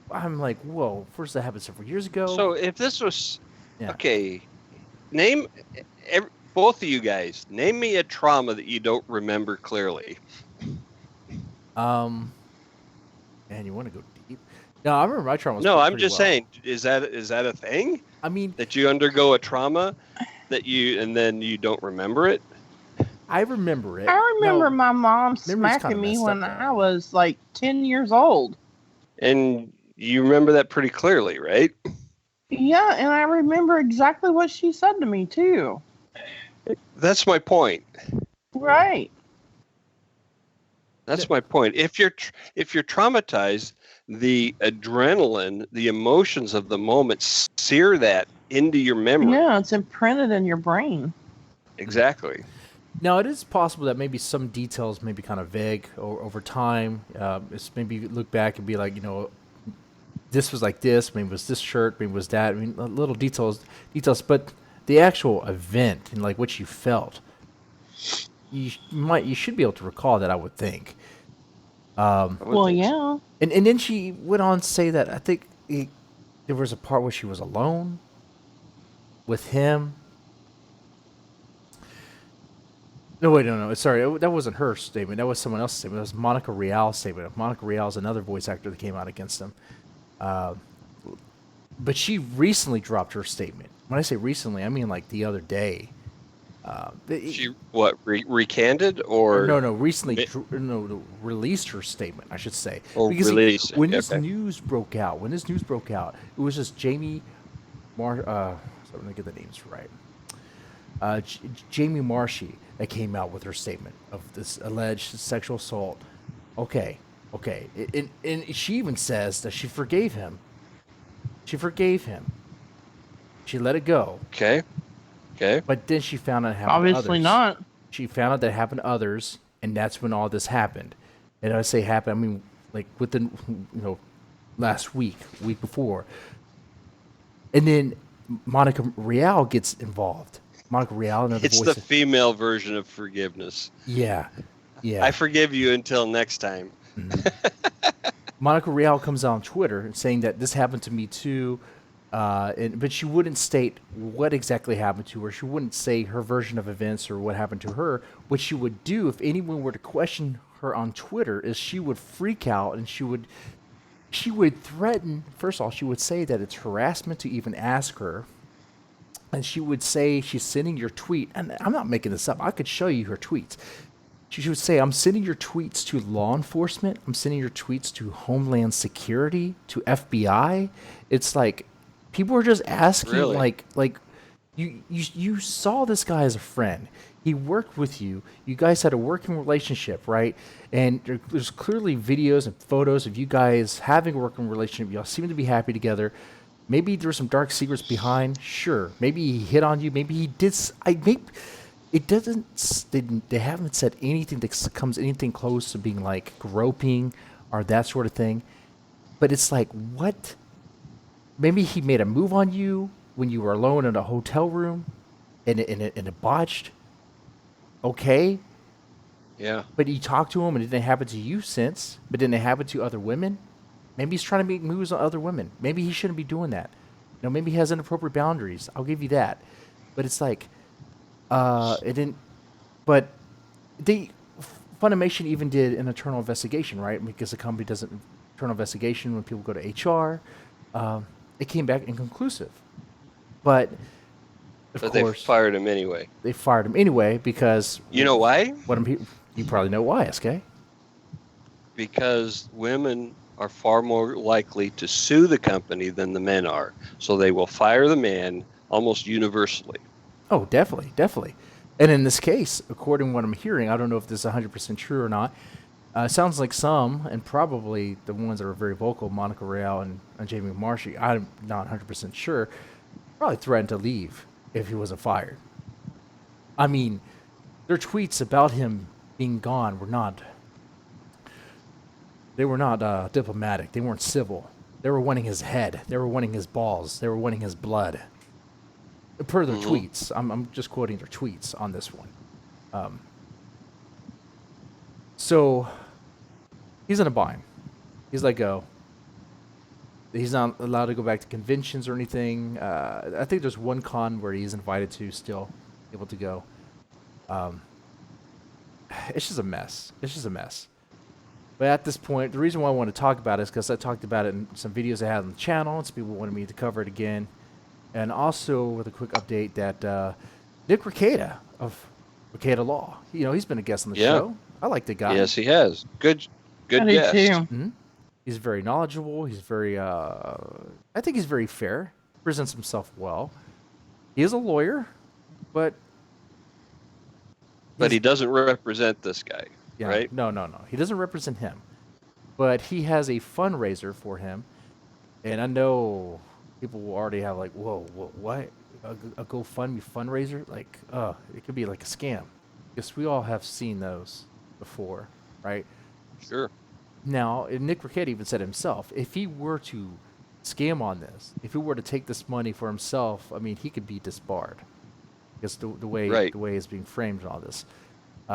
I'm like, whoa, first that happened several years ago. So if this was, okay, name, both of you guys, name me a trauma that you don't remember clearly. Man, you want to go deep? No, I remember my trauma. No, I'm just saying, is that a thing? I mean, that you undergo a trauma and then you don't remember it? I remember it. I remember my mom smacking me when I was like 10 years old. And you remember that pretty clearly, right? Yeah, and I remember exactly what she said to me too. That's my point. Right. That's my point. If you're traumatized, the adrenaline, the emotions of the moment sear that into your memory. Yeah, it's imprinted in your brain. Exactly. Now, it is possible that maybe some details may be kind of vague over time. It's maybe look back and be like, this was like this, maybe it was this shirt, maybe it was that. I mean, little details, but the actual event and like what you felt, you should be able to recall that, I would think. Well, yeah. And then she went on to say that I think there was a part where she was alone with him. No, wait, no. Sorry, that wasn't her statement. That was someone else's statement. That was Monica Real's statement. Monica Real is another voice actor that came out against him. But she recently dropped her statement. When I say recently, I mean like the other day. She recanted or no recently released her statement, I should say. Or because released it. When this news broke out, it was just Jamie sorry, let me get the names right. Jamie Marchi that came out with her statement of this alleged sexual assault. Okay, and she even says that she forgave him. She let it go. Okay. But then she found out it happened to others. Obviously not. She found out that it happened to others, and that's when all this happened. And I say happened, I mean like within last week before. And then Monica Real gets involved. Monica Real, another voice. It's the female version of forgiveness. Yeah. I forgive you until next time. Mm-hmm. Monica Real comes out on Twitter saying that this happened to me too. But she wouldn't state what exactly happened to her. She wouldn't say her version of events or what happened to her. What she would do if anyone were to question her on Twitter is she would freak out and she would threaten. First of all, she would say that it's harassment to even ask her. And she would say she's sending your tweet. And I'm not making this up. I could show you her tweets. She would say, I'm sending your tweets to law enforcement. I'm sending your tweets to Homeland Security, to FBI. It's like, people are just asking, really? like, You saw this guy as a friend. He worked with you. You guys had a working relationship, right? And there's clearly videos and photos of you guys having a working relationship. Y'all seem to be happy together. Maybe there were some dark secrets behind. Sure. Maybe he hit on you. Maybe he did. It doesn't. They haven't said anything that comes anything close to being like groping or that sort of thing. But it's like, what? Maybe he made a move on you when you were alone in a hotel room, and it botched. Okay. Yeah. But you talked to him, and it didn't happen to you since. But didn't it happen to other women? Maybe he's trying to make moves on other women. Maybe he shouldn't be doing that. Maybe he has inappropriate boundaries. I'll give you that. But it's like, it didn't. But Funimation even did an internal investigation, right? Because the company does an internal investigation when people go to HR. It came back inconclusive. But of course, they fired him anyway. They fired him anyway because you know why? You probably know why, SK. Because women are far more likely to sue the company than the men are, so they will fire the man almost universally. Oh, definitely. And in this case, according to what I'm hearing, I don't know if this is 100% true or not. It sounds like some, and probably the ones that are very vocal, Monica Real and Jamie Marshy, I'm not 100% sure, probably threatened to leave if he wasn't fired. I mean, their tweets about him being gone were not diplomatic. They weren't civil. They were wanting his head. They were wanting his balls. They were wanting his blood. Per their tweets. I'm just quoting their tweets on this one. So he's in a bind. He's let go. He's not allowed to go back to conventions or anything. I think there's one con where he's invited to still able to go. It's just a mess. But at this point, the reason why I want to talk about it is because I talked about it in some videos I had on the channel, and some people wanted me to cover it again. And also with a quick update that Nick Rekieta of Rekieta Law, he's been a guest on the show. I like the guy. Yes, he has. Good guest. Mm-hmm. He's very knowledgeable. He's very, I think he's very fair. Presents himself well. He is a lawyer, but he doesn't represent this guy, right? No. He doesn't represent him. But he has a fundraiser for him. And I know people will already have like, whoa, what? A GoFundMe fundraiser? Like, it could be like a scam. Because we all have seen those before, right? Sure. Now, Nick Rekieta even said himself, if he were to scam on this, if he were to take this money for himself, I mean, he could be disbarred. Because the way it's being framed and all this.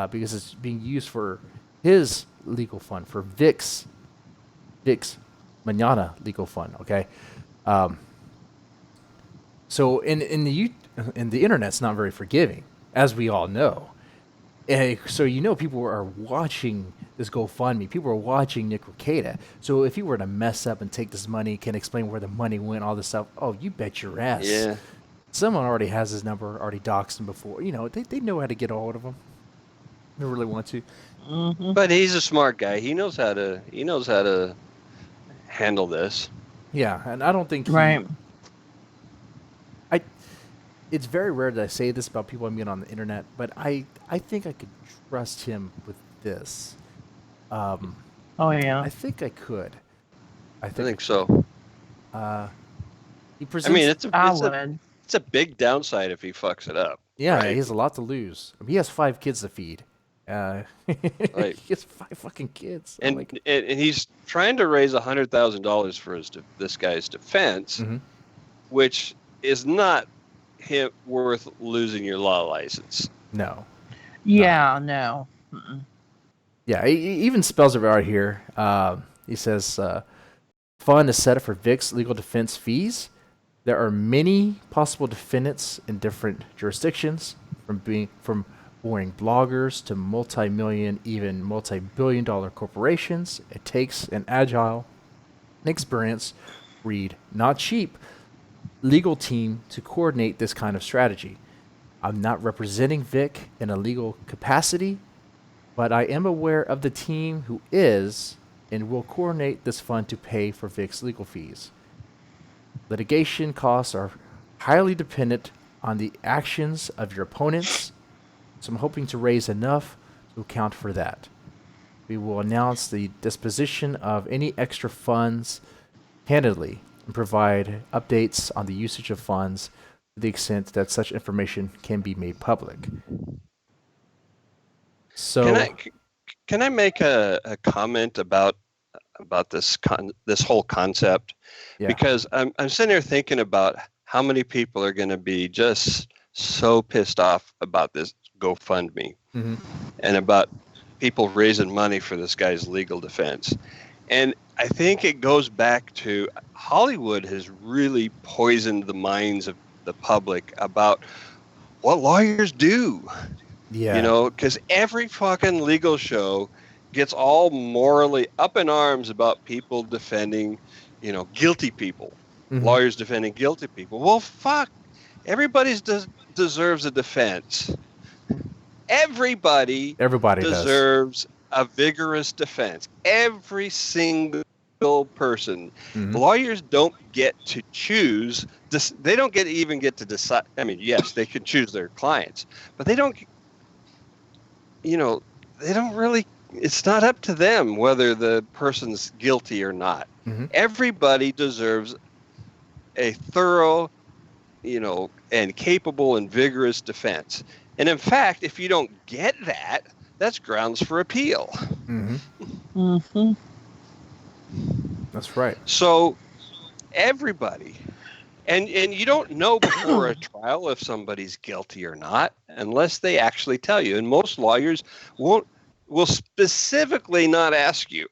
Because it's being used for his legal fund, for Vic's Mignogna legal fund, okay? So in the internet's not very forgiving, as we all know. So people are watching this GoFundMe. People are watching Nick Rekieta. So if he were to mess up and take this money, can explain where the money went, all this stuff, oh, you bet your ass. Yeah. Someone already has his number, already doxed him before. They know how to get a hold of him. They really want to. Mm-hmm. But he's a smart guy. He knows how to handle this. Yeah, and I don't think right. It's very rare that I say this about people I meet on the internet, but I think I could trust him with this. Oh yeah. I think I could. I think so. He presents. I mean, it's a big downside if he fucks it up. Yeah, right? He has a lot to lose. He has 5 kids to feed. Right. He has 5 fucking kids. And he's trying to raise $100,000 for this guy's defense, which is not worth losing your law license. No. Yeah, no. Yeah, he even spells it right here. He says, fund is set up for Vic's legal defense fees. There are many possible defendants in different jurisdictions, from boring bloggers to multi-million, even multi-billion-dollar corporations. It takes an agile, experienced, not cheap, legal team to coordinate this kind of strategy. I'm not representing Vic in a legal capacity, but I am aware of the team who is and will coordinate this fund to pay for Vic's legal fees. Litigation costs are highly dependent on the actions of your opponents, so I'm hoping to raise enough to account for that. We will announce the disposition of any extra funds candidly and provide updates on the usage of funds to the extent that such information can be made public. So, can I make a comment about this whole concept? yeah. Because I'm sitting there thinking about how many people are going to be just so pissed off about this GoFundMe and about people raising money for this guy's legal defense. And I think it goes back to Hollywood has really poisoned the minds of the public about what lawyers do. Yeah. You know, because every fucking legal show gets all morally up in arms about people defending, you know, guilty people. Lawyers defending guilty people. Well, fuck. Everybody deserves a defense. Everybody deserves a vigorous defense. Every single person. Lawyers don't get to choose. They don't even get to decide. I mean, yes, they can choose their clients, but they don't. You know, they don't really. It's not up to them whether the person's guilty or not. Everybody deserves a thorough, you know, and capable and vigorous defense. And in fact, if you don't get that, that's grounds for appeal. That's right. So everybody, and you don't know before a trial if somebody's guilty or not unless they actually tell you. And most lawyers will specifically not ask you.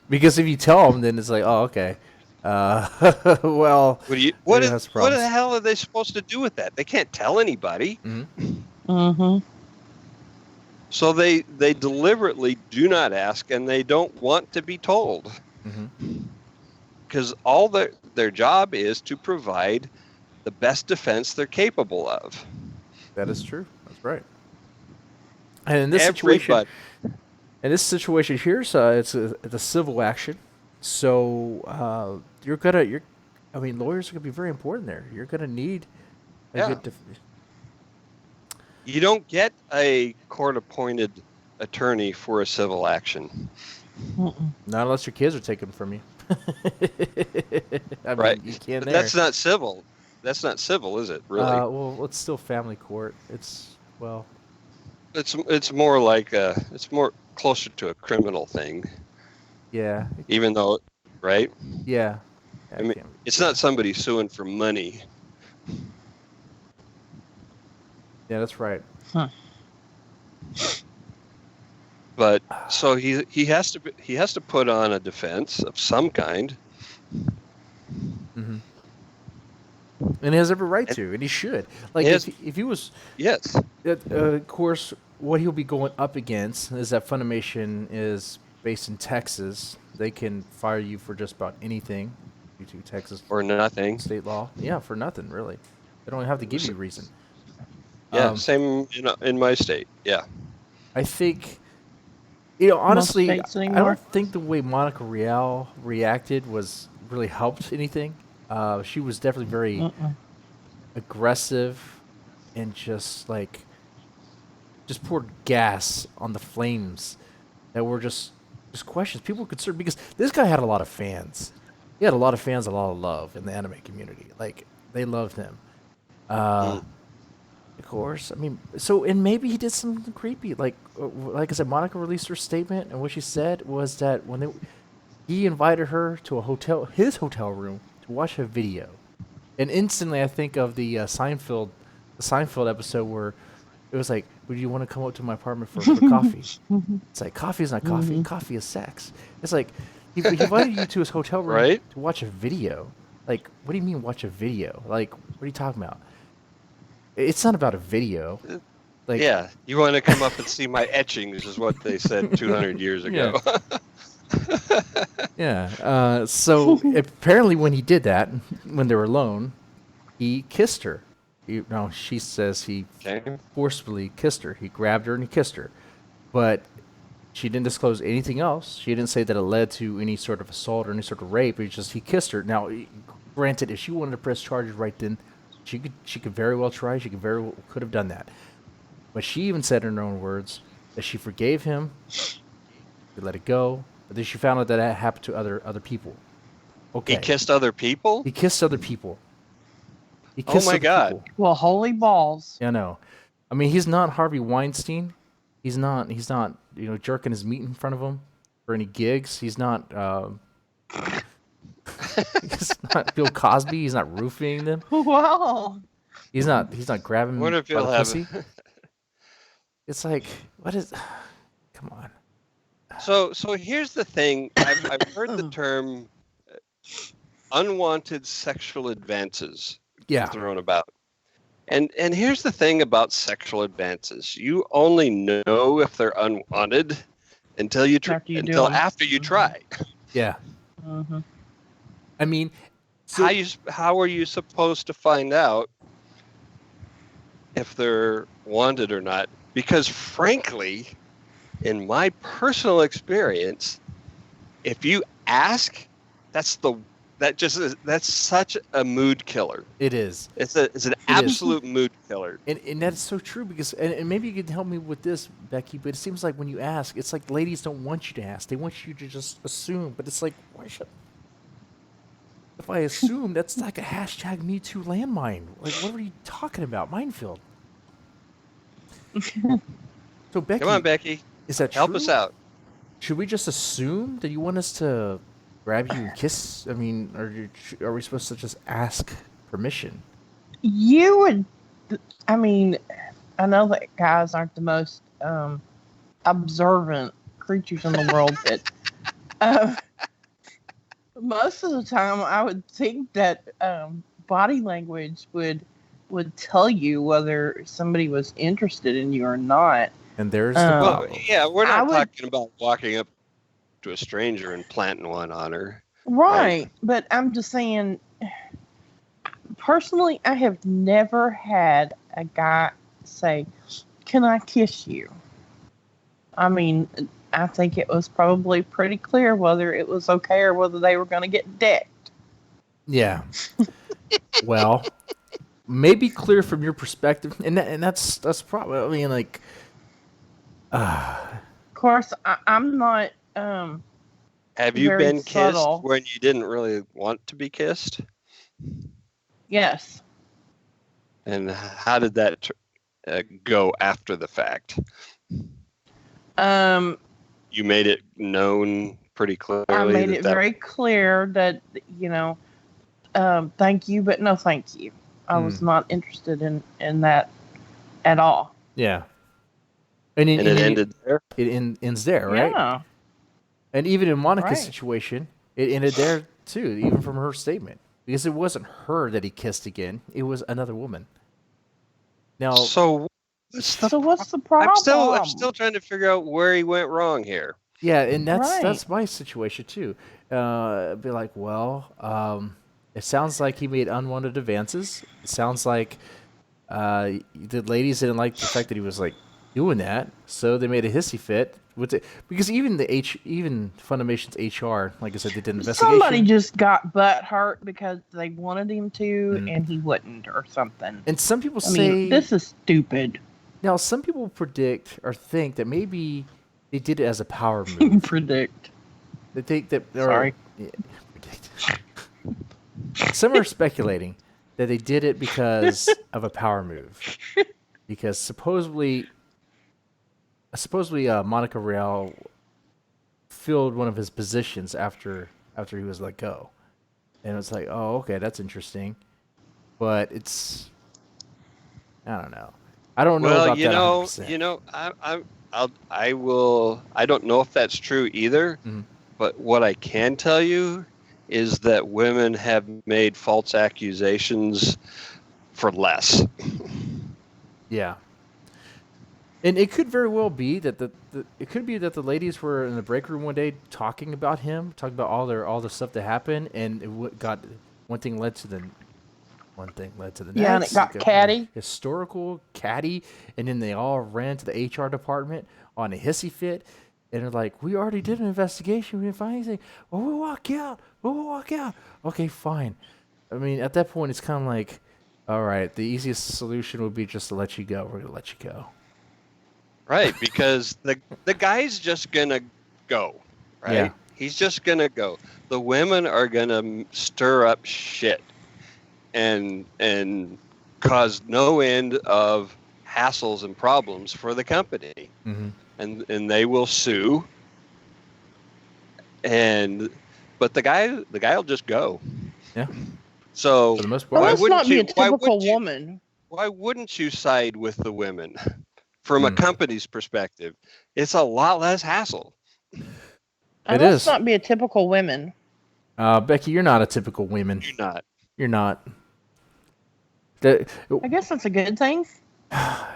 Because if you tell them, then it's like, oh, okay. Well, what the hell are they supposed to do with that? They can't tell anybody. So they deliberately do not ask, and they don't want to be told. Because all their job is to provide the best defense they're capable of. That is true. That's right. And in this situation here, so it's a civil action. So lawyers are gonna be very important there. You're gonna need a good You don't get a court-appointed attorney for a civil action. Not unless your kids are taken from you. Right. You can't. But that's not civil. That's not civil, is it? Really? Well, it's still family court. It's more like it's more closer to a criminal thing. Yeah. Even though, right? Yeah. I mean, it's not somebody suing for money. Yeah, that's right. But so he has to put on a defense of some kind. And he has every right to, and he should. Like if he was, yes. Of course, what he'll be going up against is that Funimation is based in Texas. They can fire you for just about anything due to Texas or nothing state law. Yeah, for nothing really. They don't have to give you a reason. Yeah, same in my state. Yeah. I think, honestly, I don't think the way Monica Rial reacted was really helped anything. She was definitely very aggressive and just poured gas on the flames that were just questions. People were concerned because this guy had a lot of fans. He had a lot of fans, a lot of love in the anime community. Like, they loved him. Of course. I mean, and maybe he did something creepy. Like I said, Monica released her statement, and what she said was that he invited her to his hotel room to watch a video. And instantly I think of the Seinfeld episode where it was like, would you want to come up to my apartment for coffee? It's like, coffee is not coffee. Coffee is sex. It's like, he invited you to his hotel room to watch a video. Like, what do you mean watch a video? Like, what are you talking about? It's not about a video. Like, yeah, you want to come up and see my etchings is what they said 200 years ago. Yeah. So apparently when he did that, when they were alone, he kissed her. She says he forcefully kissed her. He grabbed her and he kissed her. But she didn't disclose anything else. She didn't say that it led to any sort of assault or any sort of rape. It's just he kissed her. Now, Granted, if she wanted to press charges right then, she could very well try. She could have done that. But she even said in her own words that she forgave him, she let it go. But then she found out that happened to other people. Okay. He kissed other people? He kissed other people. Oh my God. People. Well, holy balls. Yeah, no. I mean, he's not Harvey Weinstein. He's not, jerking his meat in front of him for any gigs. He's not, he's not Bill Cosby. He's not roofing them. Wow. He's not grabbing What if by the he'll have pussy. It's like, what is, come on. So here's the thing. I've heard the term unwanted sexual advances thrown about. And here's the thing about sexual advances. You only know if they're unwanted until after you try. Yeah. Mm-hmm. I mean, how are you supposed to find out if they're wanted or not? Because frankly, in my personal experience, if you ask, that's such a mood killer. it is. It's an absolute mood killer. And that's so true because, and maybe you can help me with this, Becky, but it seems like when you ask, it's like ladies don't want you to ask. They want you to just assume. But it's like, why should... If I assume, that's like a hashtag Me Too landmine. Like, what are you talking about? Minefield. So, Becky. Come on, Becky. Is that true? Help us out. Should we just assume that you want us to grab you and kiss? I mean, are we supposed to just ask permission? You would, I mean, I know that guys aren't the most observant creatures in the world, but most of the time I would think that body language would tell you whether somebody was interested in you or not. And there's the problem. We're not talking about walking up to a stranger and planting one on her. Right. But I'm just saying, personally, I have never had a guy say, "Can I kiss you?" I mean, I think it was probably pretty clear whether it was okay or whether they were going to get decked. Yeah. Well, maybe clear from your perspective, and that's probably. I mean, like. Of course, I'm not. Have you been kissed when you didn't really want to be kissed? Yes. And how did that go after the fact? You made it known pretty clearly. I made it very clear that thank you, but no thank you. I was not interested in that at all. Yeah. And it ended there? It ends there, right? Yeah. And even in Monica's situation, it ended there too, even from her statement. Because it wasn't her that he kissed again. It was another woman. Now, So what's the problem? I'm still trying to figure out where he went wrong here. Yeah, and that's my situation too. Be like, well, it sounds like he made unwanted advances. It sounds like the ladies didn't like the fact that he was like doing that, so they made a hissy fit with it. Because even Funimation's HR, like I said, they did an investigation. Somebody just got butt hurt because they wanted him to, and he wouldn't, or something. And some people I mean, this is stupid. Now, some people predict or think that maybe they did it as a power move. Predict. They think that. Sorry. Predict. Some are speculating that they did it because of a power move. Because supposedly Monica Real filled one of his positions after he was let go, and it's like, oh, okay, that's interesting, but it's, I don't know. I don't know about that 100%. I don't know if that's true either, but what I can tell you is that women have made false accusations for less. Yeah. And it could very well be that the ladies were in the break room one day talking about him, talking about all the stuff that happened, and one thing led to the next. Yeah, and it got catty. Historical catty, and then they all ran to the HR department on a hissy fit, and they're like, "We already did an investigation. We didn't find anything. Well, we'll walk out. Okay, fine." I mean, at that point, it's kind of like, all right, the easiest solution would be just to let you go. We're gonna let you go. Right, because the guy's just gonna go, right? Yeah. He's just gonna go. The women are gonna stir up shit and cause no end of hassles and problems for the company, and they will sue. But the guy will just go. Yeah. So for the most part, Well, let's not be a typical woman. Why wouldn't you side with the women? From a company's perspective, it's a lot less hassle. Let's not be a typical woman. Becky, you're not a typical woman. You're not. I guess that's a good thing.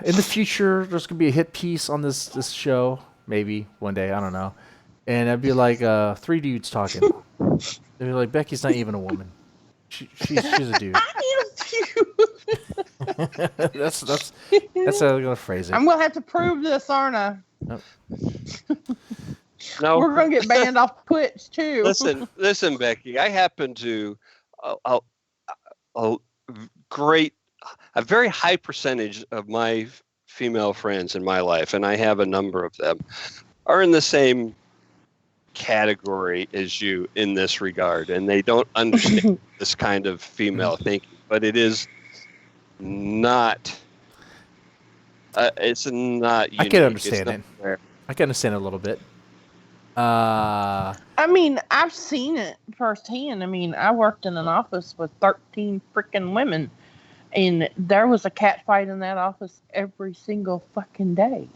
In the future, there's gonna be a hit piece on this show, maybe one day. I don't know, and it'd be like 3 dudes talking. They'd be like, Becky's not even a woman. She's a dude. that's how they're gonna phrase it. I'm gonna have to prove this, aren't I? No, we're gonna get banned off Twitch too. Listen, Becky. I happen to a very high percentage of my female friends in my life, and I have a number of them, are in the same category as you in this regard, and they don't understand this kind of female thinking. But it is not. It's not unique. I can understand it. I can understand it a little bit. I mean, I've seen it firsthand. I mean, I worked in an office with 13 freaking women, and there was a cat fight in that office every single fucking day.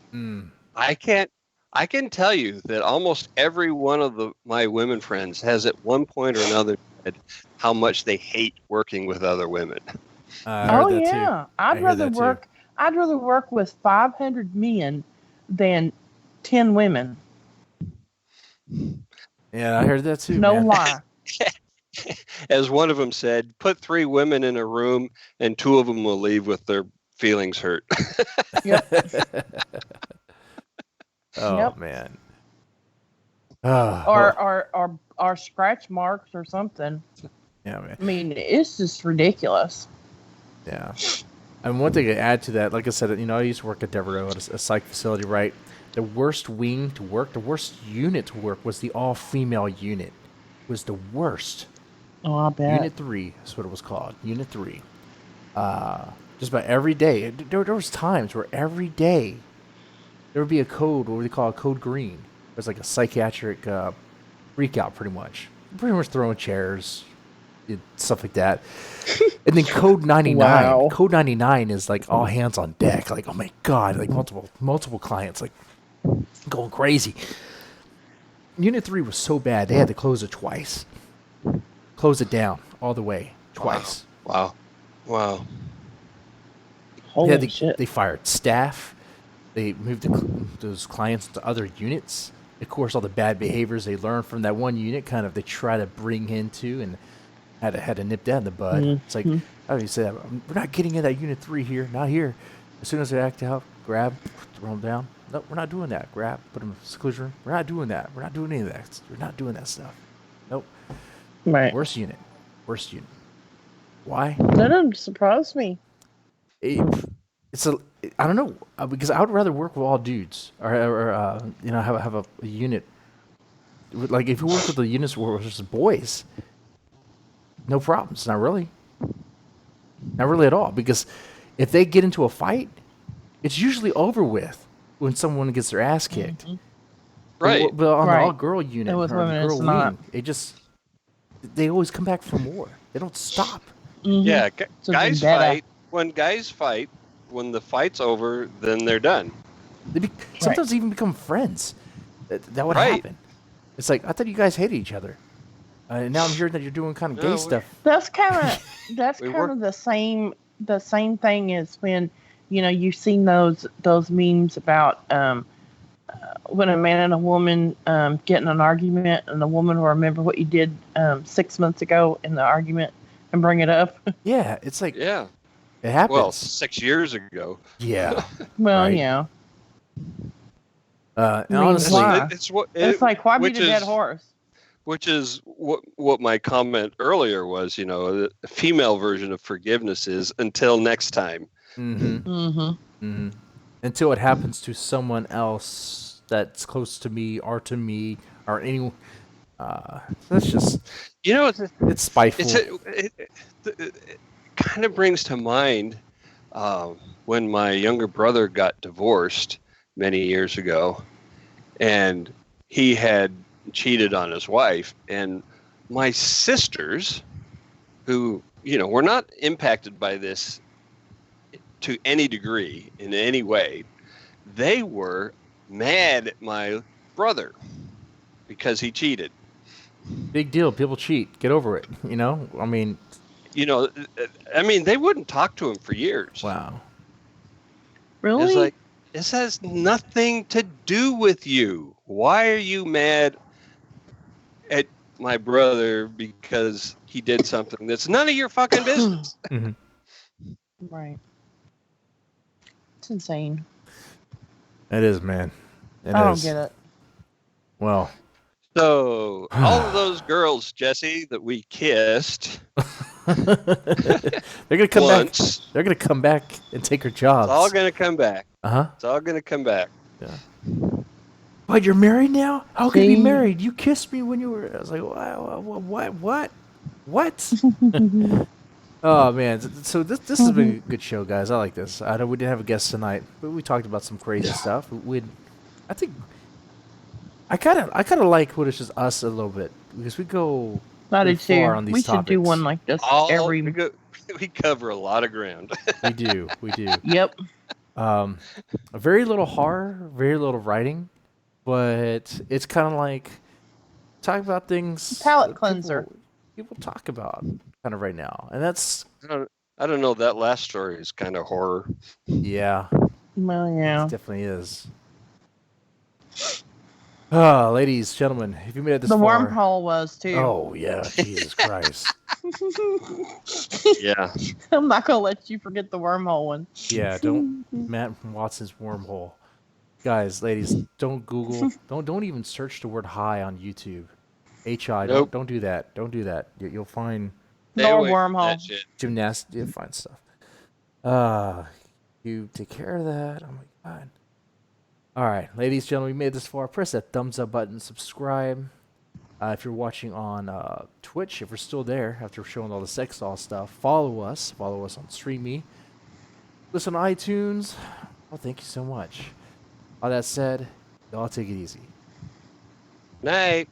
I can tell you that almost every one of my women friends has at one point or another said how much they hate working with other women. Oh yeah, I'd rather work with 500 men than 10 women. Yeah, I heard that too. No lie. As one of them said, put 3 women in a room and 2 of them will leave with their feelings hurt. Man. Or scratch marks or something. Yeah, man. I mean, it's just ridiculous. Yeah. And one thing to add to that, like I said, I used to work at Devereaux at a psych facility, right? The worst wing to work, the worst unit to work was the all-female unit. It was the worst. Oh, I bet. Unit 3 is what it was called. Unit 3. Just about every day. There was times where every day there would be a code, what we call a code green. It was like a psychiatric freak out, pretty much. Pretty much throwing chairs, stuff like that. And then code 99. Wow. Code 99 is like all hands on deck. Like, oh my God, like multiple clients, like going crazy. Unit 3 was so bad, they had to close it twice. Close it down all the way twice. Wow. Holy shit. They fired staff. They moved those clients to other units. Of course, all the bad behaviors they learned from that one unit, kind of they try to bring into and had to nip that in the bud. It's like, how do you say that? We're not getting in that Unit 3 here, not here. As soon as they act out, grab, throw them down. No, we're not doing that. Grab, put them in the seclusion room. We're not doing that. We're not doing any of that. We're not doing that stuff. Nope. Right. Worst unit. Why? That doesn't surprise me. I don't know, because I would rather work with all dudes or have a unit. Like if you work with the units where it's just boys, no problems. Not really at all. Because if they get into a fight, it's usually over with when someone gets their ass kicked. Right. But on the all-girl unit or the girl wing, they always come back for more. They don't stop. Yeah, guys fight. When guys fight, when the fight's over, then they're done. Sometimes even become friends. That would happen. It's like, I thought you guys hated each other. And now I'm hearing that you're doing kind of gay stuff. That's kind of the same thing as when, you've seen those memes about when a man and a woman get in an argument, and the woman will remember what you did 6 months ago in the argument and bring it up. Yeah, it's like, yeah, it happens. Well, 6 years ago. Yeah. Well, right. yeah. Honestly, it's like, why beat a dead horse? Which is what my comment earlier was. You know, the female version of forgiveness is until next time. Until it happens to someone else that's close to me or or anyone. That's just, you know, it's spiteful. It kind of brings to mind when my younger brother got divorced many years ago, and he had cheated on his wife, and my sisters, who, you know, were not impacted by this to any degree in any way, they were mad at my brother because he cheated. Big deal. People cheat. Get over it. You know? I mean, they wouldn't talk to him for years. Wow. Really? It's like, this has nothing to do with you. Why are you mad at my brother because he did something that's none of your fucking business? Right. It's insane. It is, man. I don't get it. Well. So, all of those girls, Jesse, that we kissed. They're gonna come back. They're gonna come back and take her jobs. It's all gonna come back. It's all gonna come back. Yeah. What? You're married now? How can you be married? You kissed me when you were. I was like, what? Oh man! So this has been a good show, guys. I like this. I know we didn't have a guest tonight, but we talked about some crazy stuff. I kind of like when it's just us a little bit, because we go far on these we topics. should do one like this every. We cover a lot of ground. We do. Yep. Very little horror, very little writing, but it's kind of like talk about things. Palate cleanser. People talk about kind of right now, and that's. I don't know. That last story is kind of horror. Yeah. Well, yeah. It definitely is. Ladies, gentlemen, if you made it this far... The wormhole was, too. Oh, yeah. Jesus Christ. Yeah. I'm not going to let you forget the wormhole one. Yeah, don't... Matt Watson's wormhole. Guys, ladies, don't Google... Don't even search the word hi on YouTube. H-I. Nope. Don't do that. Don't do that. You'll find... No wormhole. Gymnastics. You'll find stuff. You take care of that. Oh, my God. All right, ladies, gentlemen, we made this far. Press that thumbs up button, subscribe. If you're watching on Twitch, if we're still there after showing all the sex doll stuff, follow us. Follow us on StreamMe. Listen on iTunes. Well, thank you so much. All that said, y'all take it easy. Night.